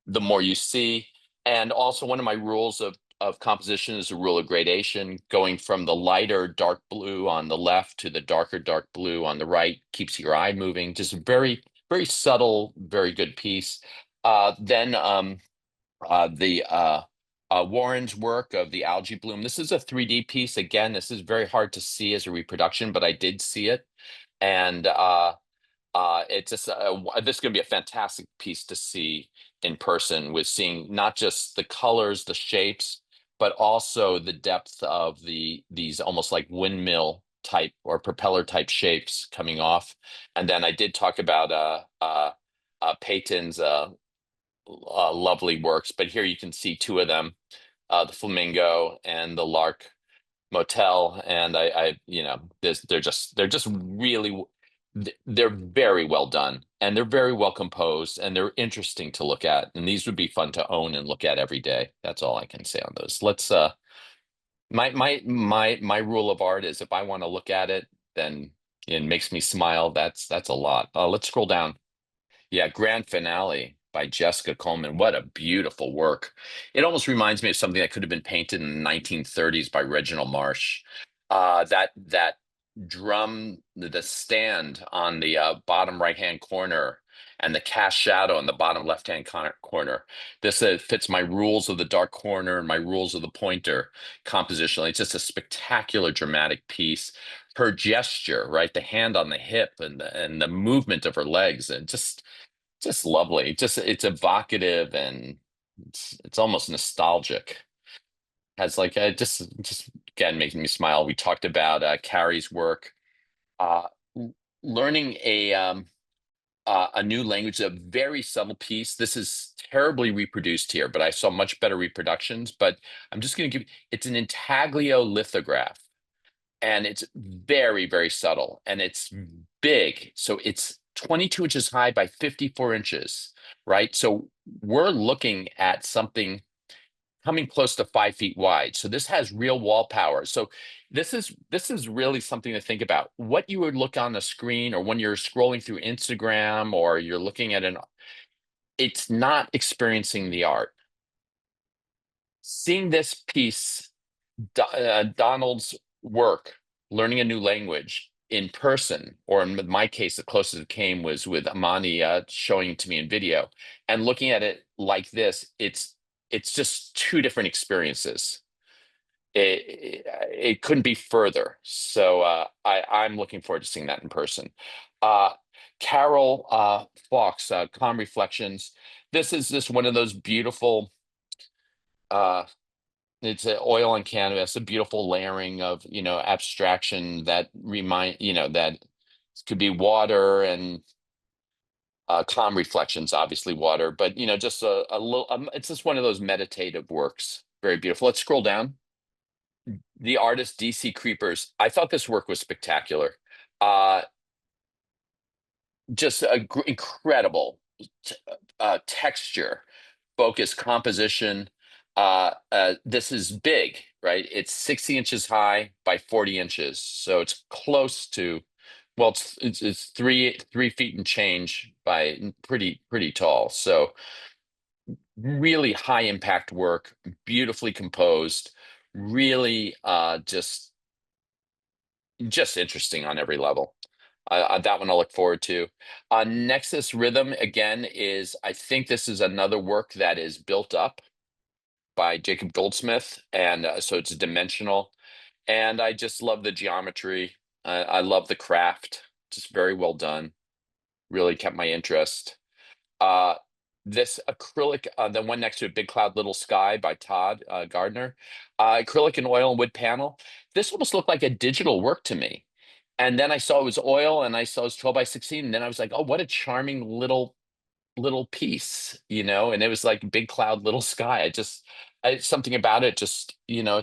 the more you see. And also one of my rules of composition is a rule of gradation, going from the lighter dark blue on the left to the darker dark blue on the right, keeps your eye moving. Just very, very subtle, very good piece. Then the Warren's work of the algae bloom. This is a 3D piece. Again, this is very hard to see as a reproduction, but I did see it. And it's just this is going to be a fantastic piece to see in person, with seeing not just the colors, the shapes, but also the depth of these almost like windmill type or propeller type shapes coming off. And then I did talk about Payton's lovely works, but here you can see 2 of them, the Flamingo and the Lark Motel, and they're just really they're very well done. and they're very well composed, and they're interesting to look at. And these would be fun to own and look at every day. That's all I can say on those. Let's my rule of art is if I want to look at it, then it makes me smile. That's a lot. Let's scroll down. Yeah, Grand Finale by Jessica Coleman. What a beautiful work. It almost reminds me of something that could have been painted in the 1930s by Reginald Marsh. That drum, the stand on the bottom right-hand corner and the cast shadow in the bottom left-hand corner. This fits my rules of the dark corner and my rules of the pointer compositionally. It's just a spectacular dramatic piece. Her gesture, right? The hand on the hip and the movement of her legs, and just lovely. Just it's evocative, and it's almost nostalgic. Has like just again making me smile. We talked about Carey's work, uh, learning a new language, a very subtle piece. This is terribly reproduced here, but I saw much better reproductions. But I'm just going to give it's an intaglio lithograph, and it's very, very subtle, and it's big. So it's 22 inches high by 54 inches, right? So we're looking at something coming close to 5 feet wide. So this has real wall power. So this is really something to think about. What you would look on the screen, or when you're scrolling through Instagram, or you're looking at it's not experiencing the art. Seeing this piece, Donald's work, learning a new language in person, or in my case, the closest it came was with Amani showing it to me in video, and looking at it like this, it's just two different experiences. It couldn't be further. So I'm looking forward to seeing that in person. Uh, Carroll Fox, Calm Reflections. This is just one of those beautiful. It's an oil on canvas, a beautiful layering of abstraction that that could be water and calm reflections, obviously water, but just a little. It's just one of those meditative works. Very beautiful. Let's scroll down. The artist DC Creepers. I thought this work was spectacular. Uh, just incredible texture, focus, composition. This is big, right? It's 60 inches high by 40 inches, so it's close to, well, it's 3 feet and change by pretty tall. So really high impact work, beautifully composed, really just interesting on every level. That one I'll look forward to. Nexus Rhythm, again, I think this is another work that is built up by Jacob Goldsmith, and so it's dimensional. And I just love the geometry. I love the craft. Just very well done. Really kept my interest. Uh, this acrylic, the one next to it, Big Cloud Little Sky by Todd Gardner. Acrylic and oil and wood panel. This almost looked like a digital work to me. And then I saw it was oil, and I saw it was 12 by 16. And then I was like, oh, what a charming little piece, and it was like Big Cloud Little Sky. Something about it, it's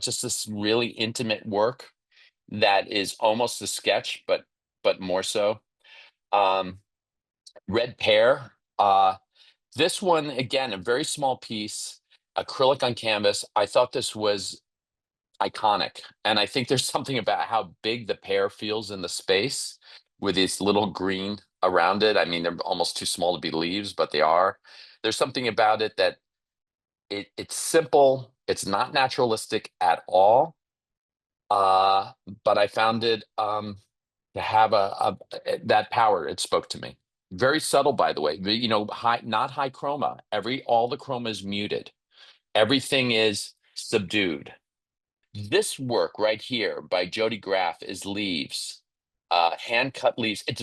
just this really intimate work that is almost a sketch, but more so. Red Pear. This one, again, a very small piece, acrylic on canvas. I thought this was iconic. And I think there's something about how big the pear feels in the space with these little green around it. I mean, they're almost too small to be leaves, but they are. There's something about it that it's simple. It's not naturalistic at all. But I found it to have that power. It spoke to me. Very subtle, by the way. Not high chroma. All the chroma is muted. Everything is subdued. This work right here by Jody Graff is leaves, hand cut leaves. It's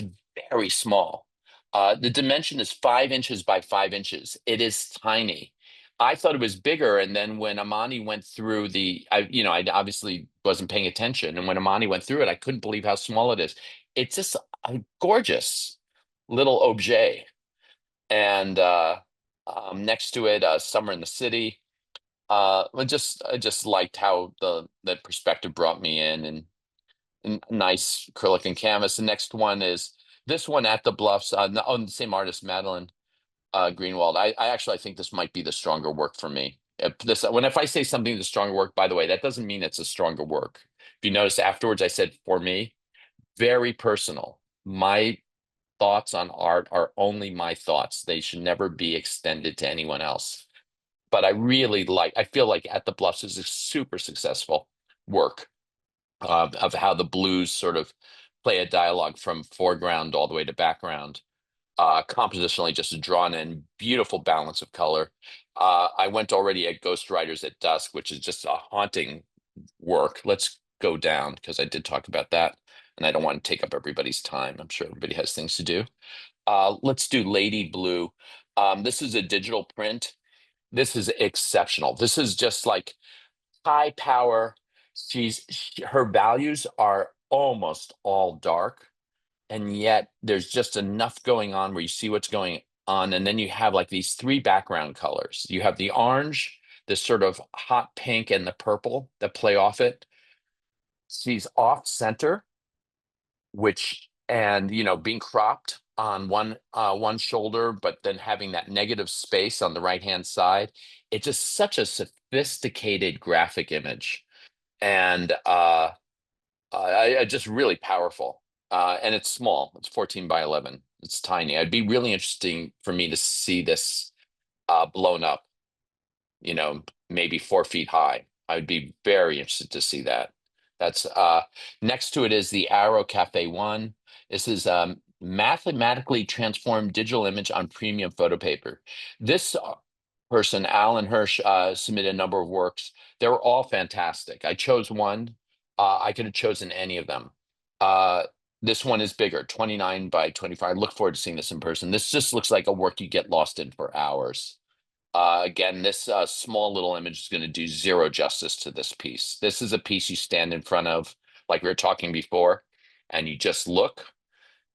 very small. The dimension is 5 inches by 5 inches. It is tiny. I thought it was bigger, and then when Amani went through I obviously wasn't paying attention, and when Amani went through it, I couldn't believe how small it is. It's just a gorgeous little objet, and next to it, Summer in the City. I just liked how the perspective brought me in, and nice acrylic and canvas. The next one is This one at the Bluffs, on the same artist, Madeline Greenwald. I actually think this might be the stronger work for me. If I say something the stronger work, by the way, that doesn't mean it's a stronger work. If you notice afterwards, I said for me, very personal. My thoughts on art are only my thoughts. They should never be extended to anyone else. But I feel like At the Bluffs is a super successful work of how the blues sort of play a dialogue from foreground all the way to background. Compositionally, just a drawn in, beautiful balance of color. I went already at Ghost Riders at Dusk, which is just a haunting work. Let's go down because I did talk about that, and I don't want to take up everybody's time. I'm sure everybody has things to do. Let's do Lady Blue. This is a digital print. This is exceptional. This is just like high power. Her values are almost all dark, and yet there's just enough going on where you see what's going on, and then you have like these three background colors. You have the orange, this sort of hot pink, and the purple that play off it. She's off center, and being cropped on one shoulder, but then having that negative space on the right hand side. It's just such a sophisticated graphic image, and just really powerful. And it's small. It's 14 by 11. It's tiny. It'd be really interesting for me to see this blown up, maybe 4 feet high. I would be very interested to see that. That's next to it is the Arrow Cafe 1. This is mathematically transformed digital image on premium photo paper. This person, Alan Hirsch, submitted a number of works. They were all fantastic. I chose one. I could have chosen any of them. This one is bigger, 29 by 25. I look forward to seeing this in person. This just looks like a work you get lost in for hours. Again, this small little image is going to do zero justice to this piece. This is a piece you stand in front of, like we were talking before, and you just look,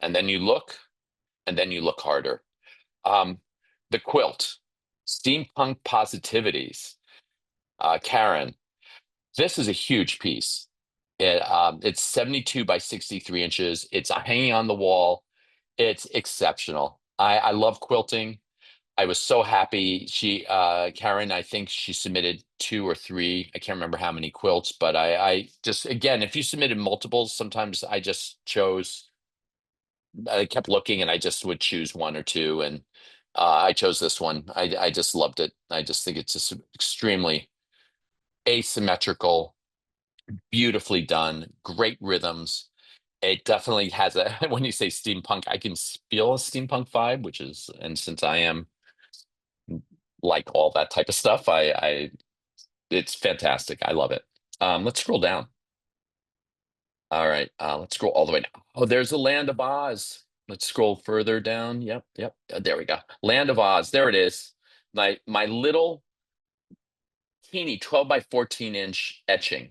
and then you look, and then you look harder. The quilt, steampunk positivities. Karen, this is a huge piece. It's 72 by 63 inches. It's hanging on the wall. It's exceptional. I love quilting. I was so happy. Karen, I think she submitted 2 or 3. I can't remember how many quilts, but I just, again, if you submitted multiples, sometimes I kept looking and I just would choose 1 or 2. And I chose this one. I just loved it. I just think it's just extremely asymmetrical, beautifully done, great rhythms. It definitely has when you say steampunk, I can feel a steampunk vibe, and since I am like all that type of stuff, it's fantastic. I love it. Let's scroll down. All right, let's scroll all the way down. Oh, there's the Land of Oz. Let's scroll further down. Yep. There we go. Land of Oz. There it is. My little teeny 12 by 14 inch etching.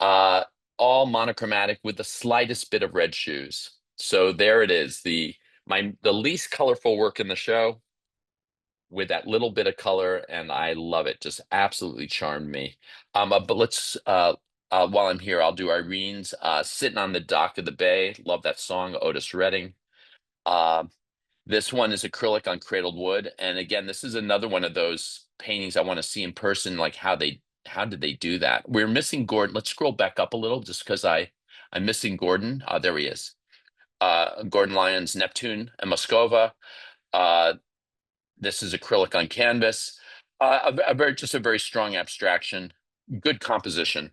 All monochromatic with the slightest bit of red shoes. So there it is. The least colorful work in the show, with that little bit of color, and I love it. Just absolutely charmed me. But let's while I'm here, I'll do Irene's Sitting on the Dock of the Bay. Love that song, Otis Redding. This one is acrylic on cradled wood, and again, this is another one of those paintings I want to see in person. Like how did they do that? We're missing Gordon. Let's scroll back up a little, just because I'm missing Gordon. There he is. Gordon Lyons, Neptune and Moscova. This is acrylic on canvas. Just a very strong abstraction, good composition.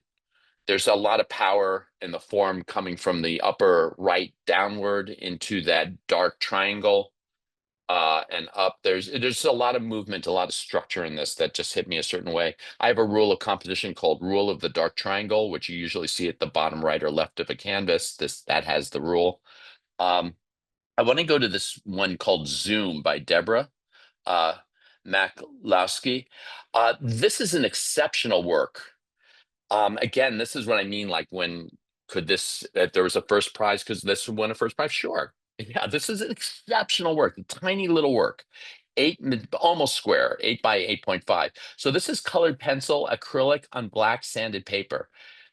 There's a lot of power in the form coming from the upper right downward into that dark triangle and up. There's a lot of movement, a lot of structure in this that just hit me a certain way. I have a rule of composition called Rule of the Dark Triangle, which you usually see at the bottom right or left of a canvas. That has the rule. I want to go to this one called Zoom by Deborah Maklowski. This is an exceptional work. Again, this is what I mean. Like, if there was a first prize, because this won a first prize? Sure. Yeah, this is an exceptional work, a tiny little work, almost square, 8 by 8.5. So this is colored pencil acrylic on black sanded paper.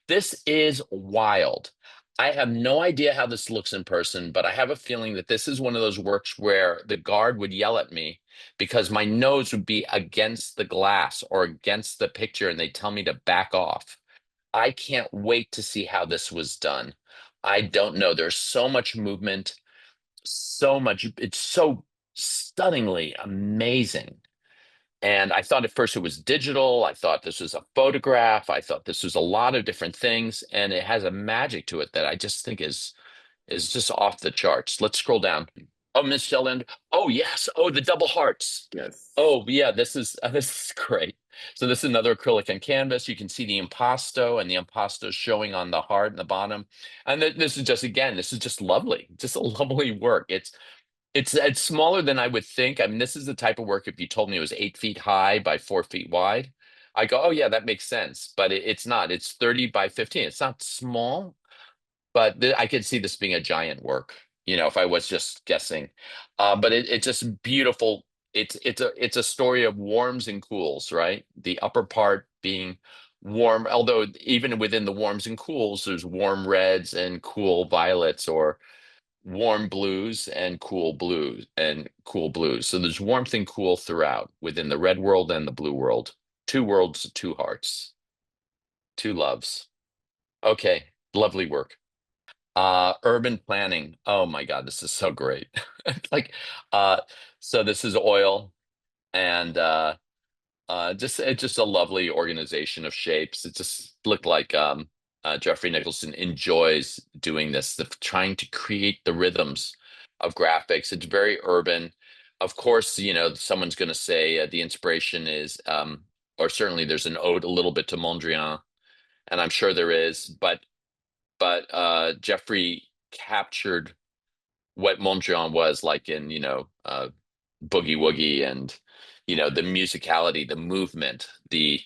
This is wild. I have no idea how this looks in person, but I have a feeling that this is one of those works where the guard would yell at me because my nose would be against the glass or against the picture and they'd tell me to back off. I can't wait to see how this was done. I don't know. There's so much movement, so much. It's so stunningly amazing. And I thought at first it was digital. I thought this was a photograph. I thought this was a lot of different things, and it has a magic to it that I just think is just off the charts. Let's scroll down. Oh, Miss Shelland. Oh, yes. Oh, the double hearts. Yes. Oh, yeah. This is great. So this is another acrylic on canvas. You can see the impasto and the impasto showing on the heart in the bottom. And this is just, again, this is just lovely. Just a lovely work. It's smaller than I would think. I mean, this is the type of work, if you told me it was 8 feet high by 4 feet wide, I go, oh yeah, that makes sense. But it's not. It's 30 by 15. It's not small, but I could see this being a giant work, if I was just guessing. But it's just beautiful. It's a story of warms and cools, right? The upper part being warm, although even within the warms and cools, there's warm reds and cool violets, or warm blues and cool blues. So there's warmth and cool throughout within the red world and the blue world. Two worlds, two hearts, two loves. Okay, lovely work. Urban planning. Oh my God, this is so great. Like, uh, so this is oil, and it's just a lovely organization of shapes. It just looked like Jeffrey Nicholson enjoys doing this, trying to create the rhythms of graphics. It's very urban. Of course, someone's going to say the inspiration is, or certainly there's an ode a little bit to Mondrian, and I'm sure there is, but Jeffrey captured what Mondrian was like in, Boogie Woogie, and the musicality, the movement, the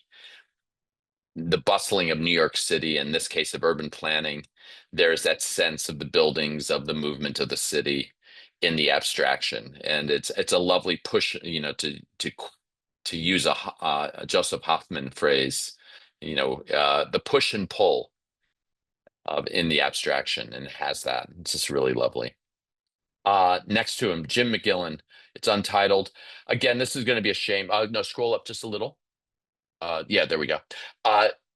bustling of New York City, in this case of urban planning. There's that sense of the buildings, of the movement of the city in the abstraction, and it's a lovely push, to use a Joseph Hoffman phrase, the push and pull of in the abstraction, and it has that. It's just really lovely. Next to him, Jim McGillen. It's untitled. Again, this is going to be a shame. No, scroll up just a little. Yeah, there we go.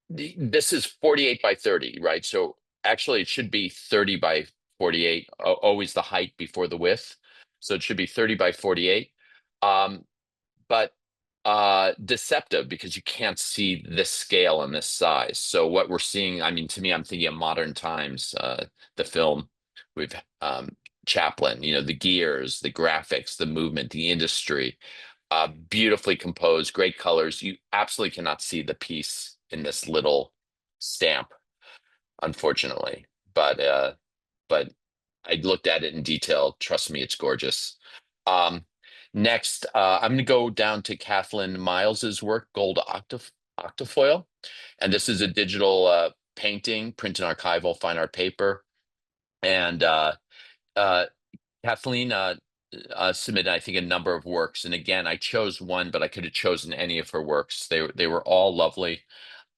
This is 48 by 30, right? So actually it should be 30 by 48, always the height before the width. So it should be 30 by 48. But deceptive, because you can't see this scale and this size. So what we're seeing, I mean, to me, I'm thinking of Modern Times, the film with Chaplin, the gears, the graphics, the movement, the industry. Beautifully composed, great colors. You absolutely cannot see the piece in this little stamp, unfortunately. But I looked at it in detail. Trust me, it's gorgeous. Next, I'm going to go down to Kathleen Miles's work, Gold Octafoil, and this is a digital painting, print and archival fine art paper, and Kathleen submitted, I think, a number of works. And again, I chose one, but I could have chosen any of her works. They were all lovely.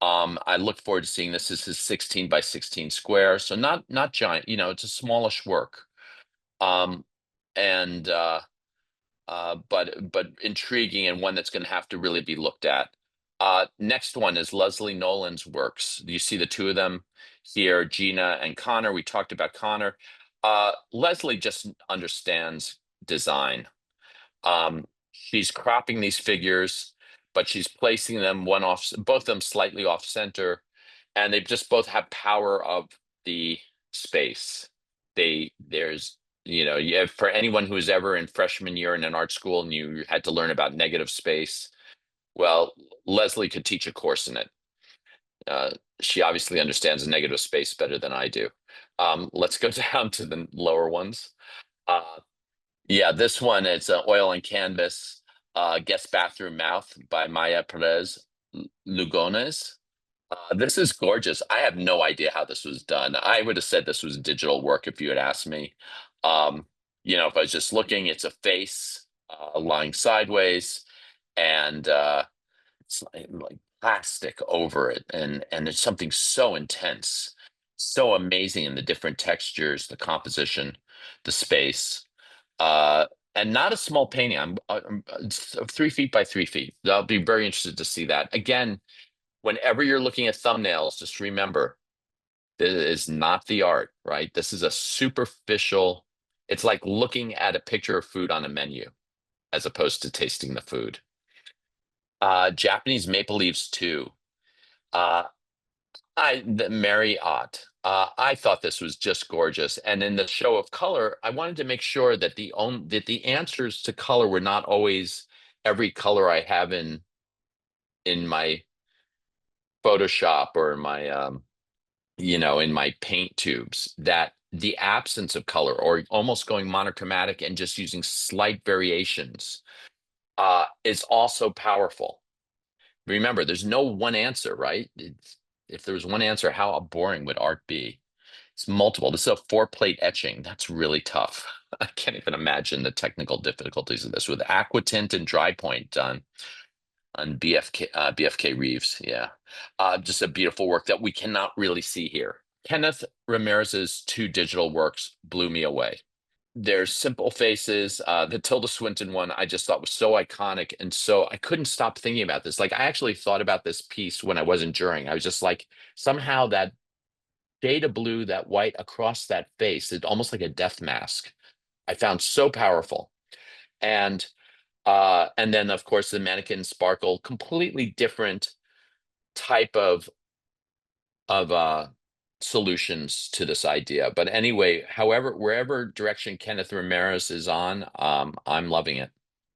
I look forward to seeing this. This is 16 by 16 square, so not giant. It's a smallish work. Um, and but intriguing, and one that's going to have to really be looked at. Next one is Leslie Nolan's works. You see the two of them here, Gina and Connor. We talked about Connor. Leslie just understands design. She's cropping these figures, but she's placing them both of them slightly off center, and they just both have power of the space. There's, for anyone who was ever in freshman year in an art school and you had to learn about negative space, well, Leslie could teach a course in it. She obviously understands the negative space better than I do. Let's go down to the lower ones. Yeah, this one, it's oil and canvas, Guest Bathroom Mouth by Maya Perez Lugones. This is gorgeous. I have no idea how this was done. I would have said this was digital work if you had asked me. If I was just looking, it's a face lying sideways, and it's like plastic over it, and there's something so intense. so amazing in the different textures, the composition, the space. And not a small painting. It's 3 feet by 3 feet. I'll be very interested to see that. Again, whenever you're looking at thumbnails, just remember, this is not the art, right? This is a superficial, it's like looking at a picture of food on a menu as opposed to tasting the food. Japanese Maple Leaves 2. The Marriott. I thought this was just gorgeous. And in the show of color, I wanted to make sure that the answers to color were not always every color I have in my Photoshop or my in my paint tubes, that the absence of color or almost going monochromatic and just using slight variations is also powerful. Remember, there's no one answer, right? If there was one answer, how boring would art be? It's multiple. This is a 4-plate etching. That's really tough. I can't even imagine the technical difficulties of this with aquatint and dry point done on BFK Reeves. Yeah. Just a beautiful work that we cannot really see here. Kenneth Ramirez's 2 digital works blew me away. There's Simple Faces. The Tilda Swinton one I just thought was so iconic, and so I couldn't stop thinking about this. Like, I actually thought about this piece when I wasn't juring. I was just like, somehow that shade of blue, that white across that face, it's almost like a death mask. I found so powerful. And then of course the Mannequin Sparkle, completely different type of solutions to this idea. But anyway, wherever direction Kenneth Ramirez is on, I'm loving it.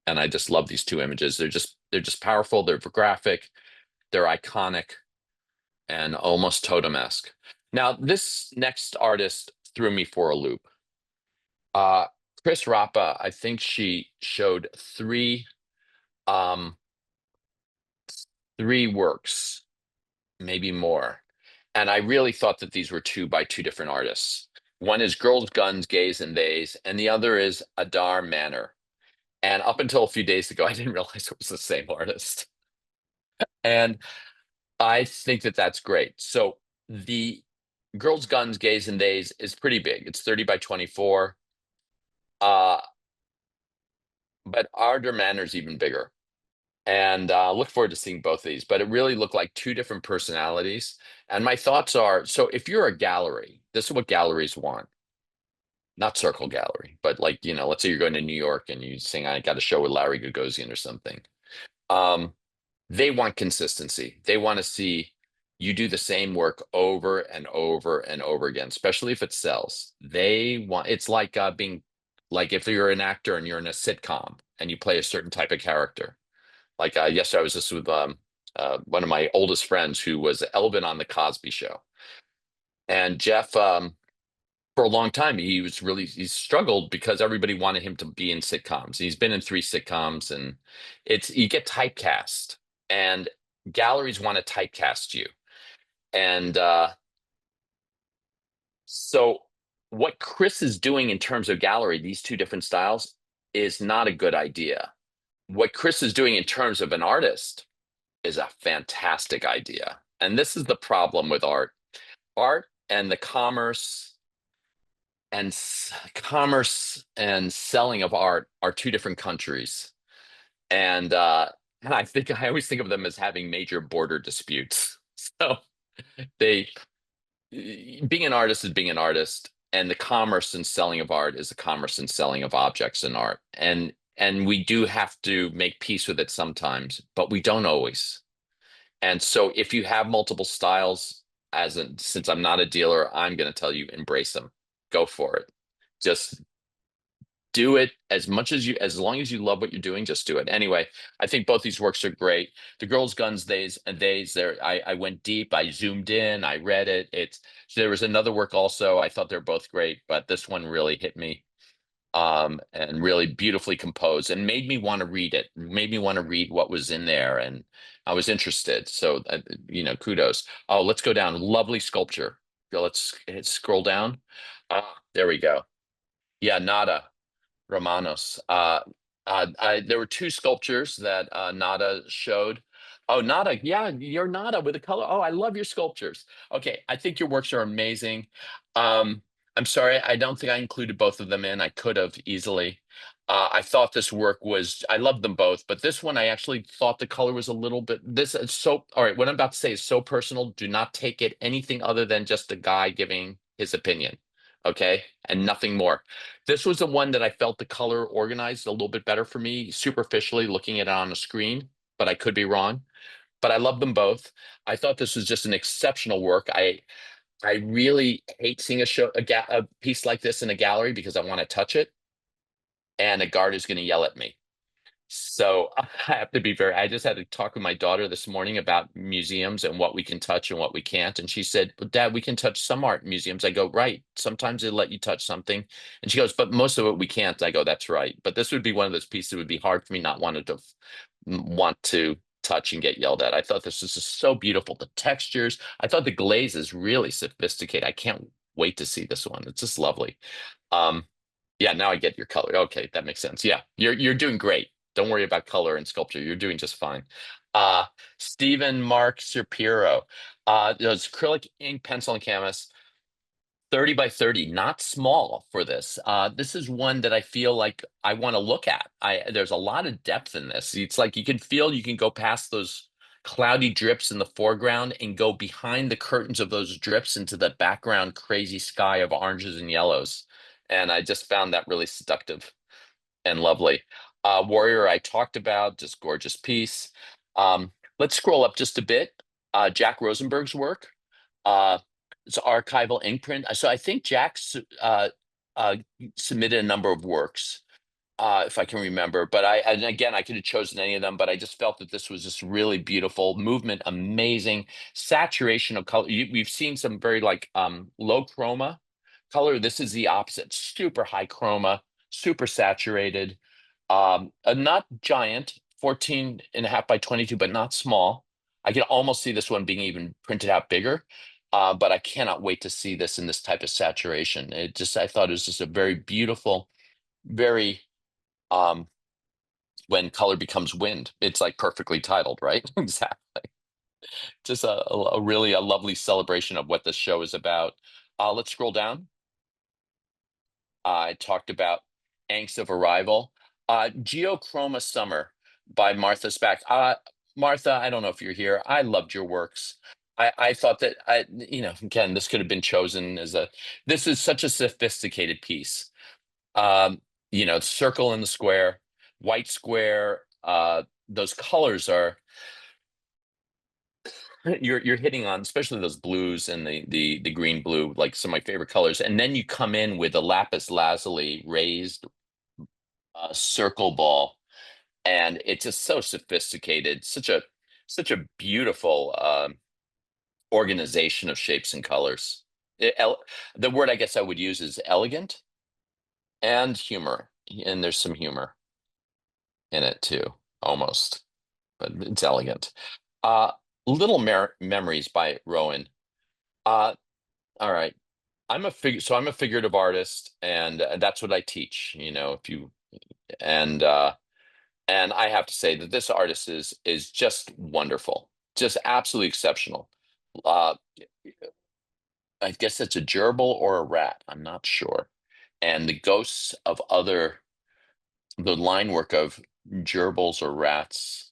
And I just love these 2 images. They're just powerful, they're graphic, they're iconic, and almost totem-esque. Now, this next artist threw me for a loop. Chris Rappa, I think she showed 3 works, maybe more. And I really thought that these were 2 by 2 different artists. One is Girls, Guns, Gays, and Theys, and the other is Adar Manor. And up until a few days ago, I didn't realize it was the same artist. And I think that that's great. So the Girls, Guns, Gays, and Theys is pretty big. It's 30 by 24. But Adar Manor is even bigger. And look forward to seeing both of these. But it really looked like 2 different personalities. And my thoughts are, so if you're a gallery, this is what galleries want. Not Circle Gallery, but like, let's say you're going to New York and you sing, I got a show with Larry Gagosian or something. They want consistency. They want to see you do the same work over and over and over again, especially if it sells. It's like being, like if you're an actor and you're in a sitcom and you play a certain type of character. Like yesterday, I was just with one of my oldest friends who was Elvin on the Cosby Show, and Jeff, for a long time, he struggled because everybody wanted him to be in sitcoms. He's been in 3 sitcoms, and you get typecast, and galleries want to typecast you, and so what Chris is doing in terms of gallery, these 2 different styles, is not a good idea. What Chris is doing in terms of an artist is a fantastic idea. And this is the problem with art. Art and the commerce and selling of art are 2 different countries. And I always think of them as having major border disputes. So being an artist is being an artist, and the commerce and selling of art is the commerce and selling of objects in art. And we do have to make peace with it sometimes, but we don't always. And so if you have multiple styles, since I'm not a dealer, I'm going to tell you, embrace them. Go for it. Just do it as long as you love what you're doing, just do it. Anyway, I think both these works are great. The Girls, Guns, Theys, I went deep, I zoomed in, I read it. There was another work also, I thought they're both great, but this one really hit me. And really beautifully composed, and made me want to read it, made me want to read what was in there, and I was interested. So, kudos. Oh, let's go down. Lovely sculpture. Let's scroll down. There we go. Yeah, Nada Romanos. There were 2 sculptures that Nada showed. Oh, Nada. Yeah, you're Nada with the color. Oh, I love your sculptures. Okay, I think your works are amazing. Um, I'm sorry, I don't think I included both of them in. I could have easily. I thought this work was, I love them both, but this one I actually thought the color was a little bit, this is so, all right, what I'm about to say is so personal. Do not take it anything other than just a guy giving his opinion. Okay, and nothing more. This was the one that I felt the color organized a little bit better for me, superficially looking at it on a screen, but I could be wrong. But I love them both. I thought this was just an exceptional work. I really hate seeing a piece like this in a gallery because I want to touch it, and a guard is going to yell at me. So I have to be very. I just had to talk with my daughter this morning about museums and what we can touch and what we can't. And she said, "Well, Dad, we can touch some art museums." I go, "Right. Sometimes they let you touch something." And she goes, "But most of it we can't." I go, "That's right." But this would be one of those pieces that would be hard for me not wanted to want to touch and get yelled at. I thought this was just so beautiful. The textures. I thought the glaze is really sophisticated. I can't wait to see this one. It's just lovely. Um, yeah, now I get your color. Okay, that makes sense. Yeah, you're doing great. Don't worry about color and sculpture. You're doing just fine. Uh, Stephen Mark Shapiro. Those acrylic ink, pencil, and canvas. 30 by 30, not small for this. This is one that I feel like I want to look at. There's a lot of depth in this. It's like you can feel you can go past those cloudy drips in the foreground and go behind the curtains of those drips into the background crazy sky of oranges and yellows. And I just found that really seductive and lovely. Warrior, I talked about, just gorgeous piece. Let's scroll up just a bit. Jack Rosenberg's work. Uh, it's archival ink print. So I think uh, submitted a number of works, if I can remember. But and again, I could have chosen any of them, but I just felt that this was just really beautiful movement, amazing saturation of color. We've seen some very like low chroma color. This is the opposite, super high chroma, super saturated. Not giant, 14.5 by 22, but not small. I can almost see this one being even printed out bigger. But I cannot wait to see this in this type of saturation. I thought it was just a very beautiful, very um when color becomes wind, it's like perfectly titled, right? Exactly. Just a really a lovely celebration of what this show is about. Let's scroll down. I talked about Angst of Arrival. Geochroma Summer by Martha Spack. Martha, I don't know if you're here. I loved your works. I thought that again, this could have been chosen as this is such a sophisticated piece. Um, circle in the square, white square. Those colors are you're hitting on, especially those blues and the green blue, like some of my favorite colors. And then you come in with a lapis lazuli raised circle ball, and it's just so sophisticated. Such a beautiful organization of shapes and colors. The word I guess I would use is elegant and humor, and there's some humor in it too, almost, but it's elegant. Uh, Little Memories by Rowan. Uh, all right. I'm a figurative artist, and that's what I teach. If you and I have to say that this artist is just wonderful, just absolutely exceptional. Uh, I guess it's a gerbil or a rat. I'm not sure. And the ghosts of the line work of gerbils or rats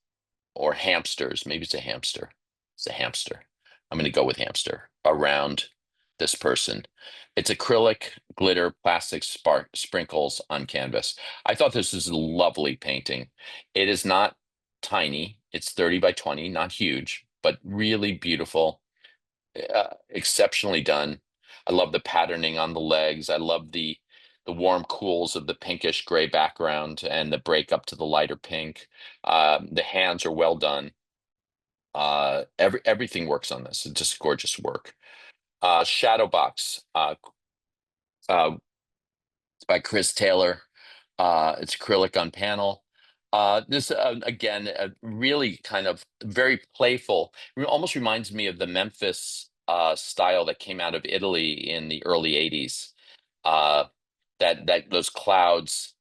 or hamsters. Maybe it's a hamster. It's a hamster. I'm going to go with hamster around this person. It's acrylic, glitter, plastic sprinkles on canvas. I thought this was a lovely painting. It is not tiny. It's 30 by 20, not huge, but really beautiful, exceptionally done. I love the patterning on the legs. I love the warm cools of the pinkish gray background and the break up to the lighter pink. The hands are well done. Everything works on this. It's just gorgeous work. Shadow Box uh, by Chris Taylor. It's acrylic on panel. This again, really kind of very playful. It almost reminds me of the Memphis style that came out of Italy in the early '80s. That those clouds,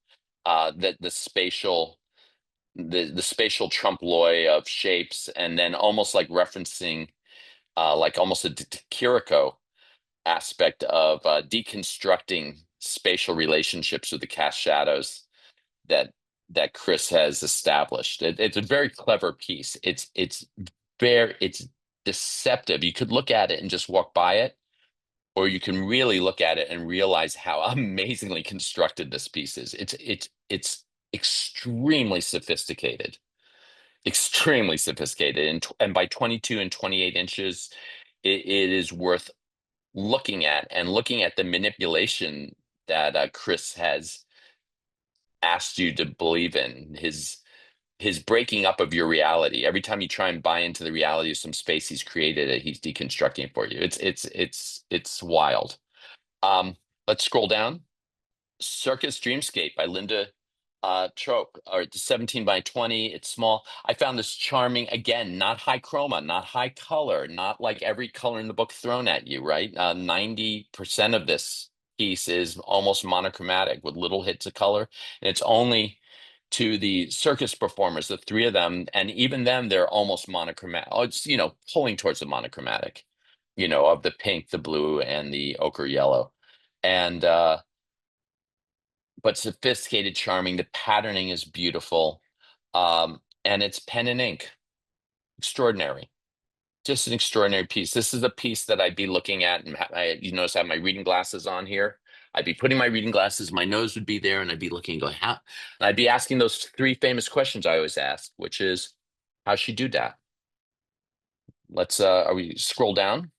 that the spatial the spatial trompe l'oeil of shapes, and then almost like referencing like almost a Kiriko aspect of deconstructing spatial relationships with the cast shadows that Chris has established. It's a very clever piece. It's deceptive. You could look at it and just walk by it, or you can really look at it and realize how amazingly constructed this piece is. It's extremely sophisticated, and by 22 and 28 inches, it is worth looking at, and looking at the manipulation that Chris has asked you to believe in, his breaking up of your reality. Every time you try and buy into the reality of some space he's created, he's deconstructing it for you. It's wild. Let's scroll down. Circus Dreamscape by Linda Trope, or 17 by 20. It's small. I found this charming, again, not high chroma, not high color, not like every color in the book thrown at you, right? 90% of this piece is almost monochromatic with little hits of color. And it's only to the circus performers, the three of them, and even them, they're almost monochromatic. Oh, it's, pulling towards the monochromatic, of the pink, the blue, and the ochre yellow. And but sophisticated, charming. The patterning is beautiful. And it's pen and ink. Extraordinary. Just an extraordinary piece. This is a piece that I'd be looking at, and you notice I have my reading glasses on here. I'd be putting my reading glasses, my nose would be there, and I'd be looking and going, how? And I'd be asking those three famous questions I always ask, which is, how'd she do that? Let's are we scroll down?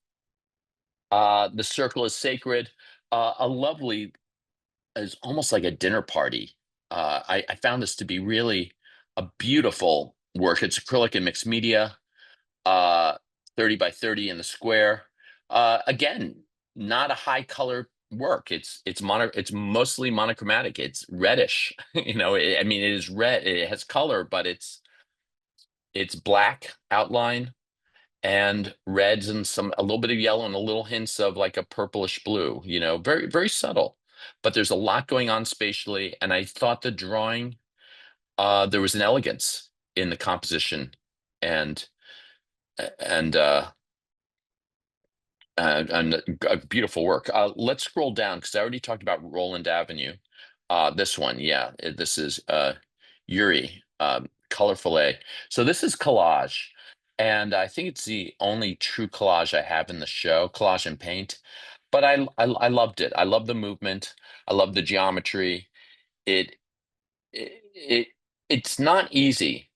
The circle is sacred. A lovely, is almost like a dinner party. I found this to be really a beautiful work. It's acrylic and mixed media, uh, 30 by 30 in the square. Again, not a high color work. It's mostly monochromatic. It's reddish. I mean, it is red. It has color, but it's black outline and reds and a little bit of yellow and a little hints of like a purplish blue, very, very subtle. But there's a lot going on spatially. And I thought the drawing, there was an elegance in the composition and and uh and a beautiful work. Let's scroll down because I already talked about Roland Avenue. This one, yeah, this is Yuri, Colorful A. So this is collage, and I think it's the only true collage I have in the show, collage and paint. But I loved it. I love the movement. I love the geometry. It it, it it's not easy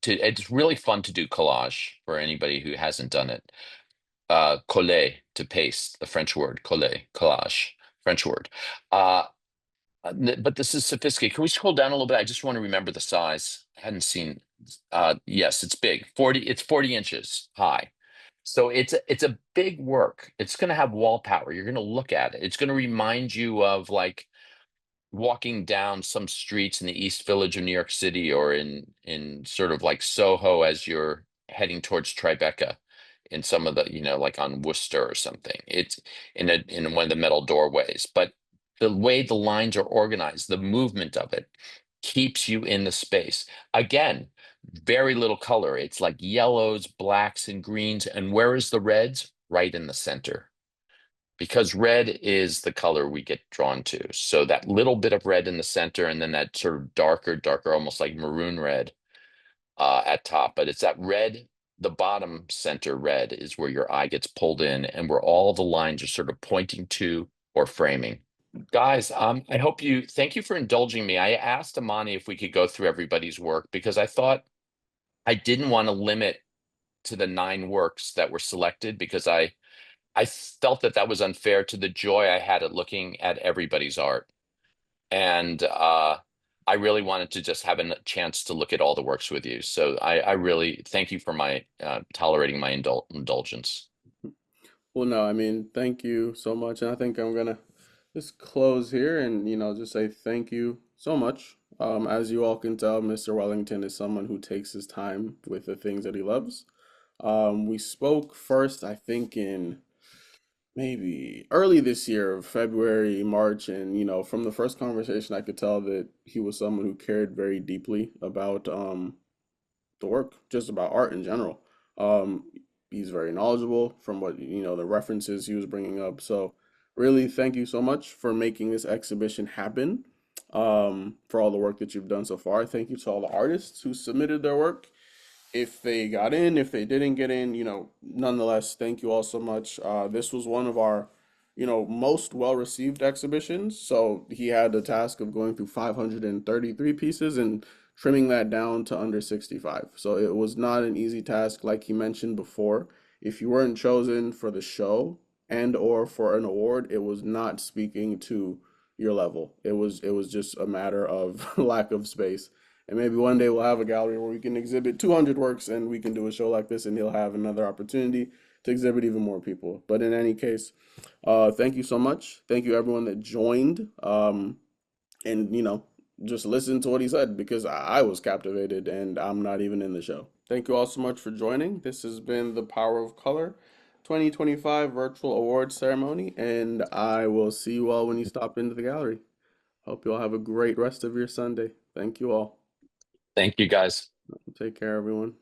to. It's really fun to do collage for anybody who hasn't done it. Coller, to paste, the French word, coller, collage, French word. Uh, but this is sophisticated. Can we scroll down a little bit? I just want to remember the size. I hadn't seen. Yes, it's big. It's 40 inches high. So it's a big work. It's going to have wall power. You're going to look at it. It's going to remind you of like walking down some streets in the East Village of New York City, or in sort of like Soho as you're heading towards Tribeca, in some of the, like on Worcester or something. It's in one of the metal doorways, but the way the lines are organized, the movement of it keeps you in the space. Again, very little color. It's like yellows, blacks, and greens. And where is the reds? Right in the center, because red is the color we get drawn to. So that little bit of red in the center, and then that sort of darker, almost like maroon red at top. But it's that red, the bottom center red is where your eye gets pulled in, and where all the lines are sort of pointing to or framing. Guys, thank you for indulging me. I asked Amani if we could go through everybody's work because I thought I didn't want to limit to the 9 works that were selected, because I felt that was unfair to the joy I had at looking at everybody's art. And I really wanted to just have a chance to look at all the works with you. So I really thank you for my tolerating my indulgence. Well, no, I mean, thank you so much. And I think I'm gonna just close here and, just say thank you so much. As you all can tell, Mr. Wellington is someone who takes his time with the things that he loves. We spoke first, I think, in maybe early this year, February, March, and from the first conversation, I could tell that he was someone who cared very deeply about the work, just about art in general. Um, he's very knowledgeable from what the references he was bringing up. So, really, thank you so much for making this exhibition happen. For all the work that you've done so far. Thank you to all the artists who submitted their work, if they got in, if they didn't get in, nonetheless, thank you all so much. This was one of our, most well received exhibitions. So he had the task of going through 533 pieces and trimming that down to under 65. So it was not an easy task, like he mentioned before. If you weren't chosen for the show and or for an award, it was not speaking to your level. It was just a matter of lack of space. And maybe one day we'll have a gallery where we can exhibit 200 works and we can do a show like this and he'll have another opportunity to exhibit even more people. But in any case, thank you so much. Thank you everyone that joined and, just listened to what he said because I was captivated and I'm not even in the show. Thank you all so much for joining. This has been the Power of Color 2025 Virtual Awards Ceremony, and I will see you all when you stop into the gallery. Hope you all have a great rest of your Sunday. Thank you all. Thank you, guys. Take care, everyone.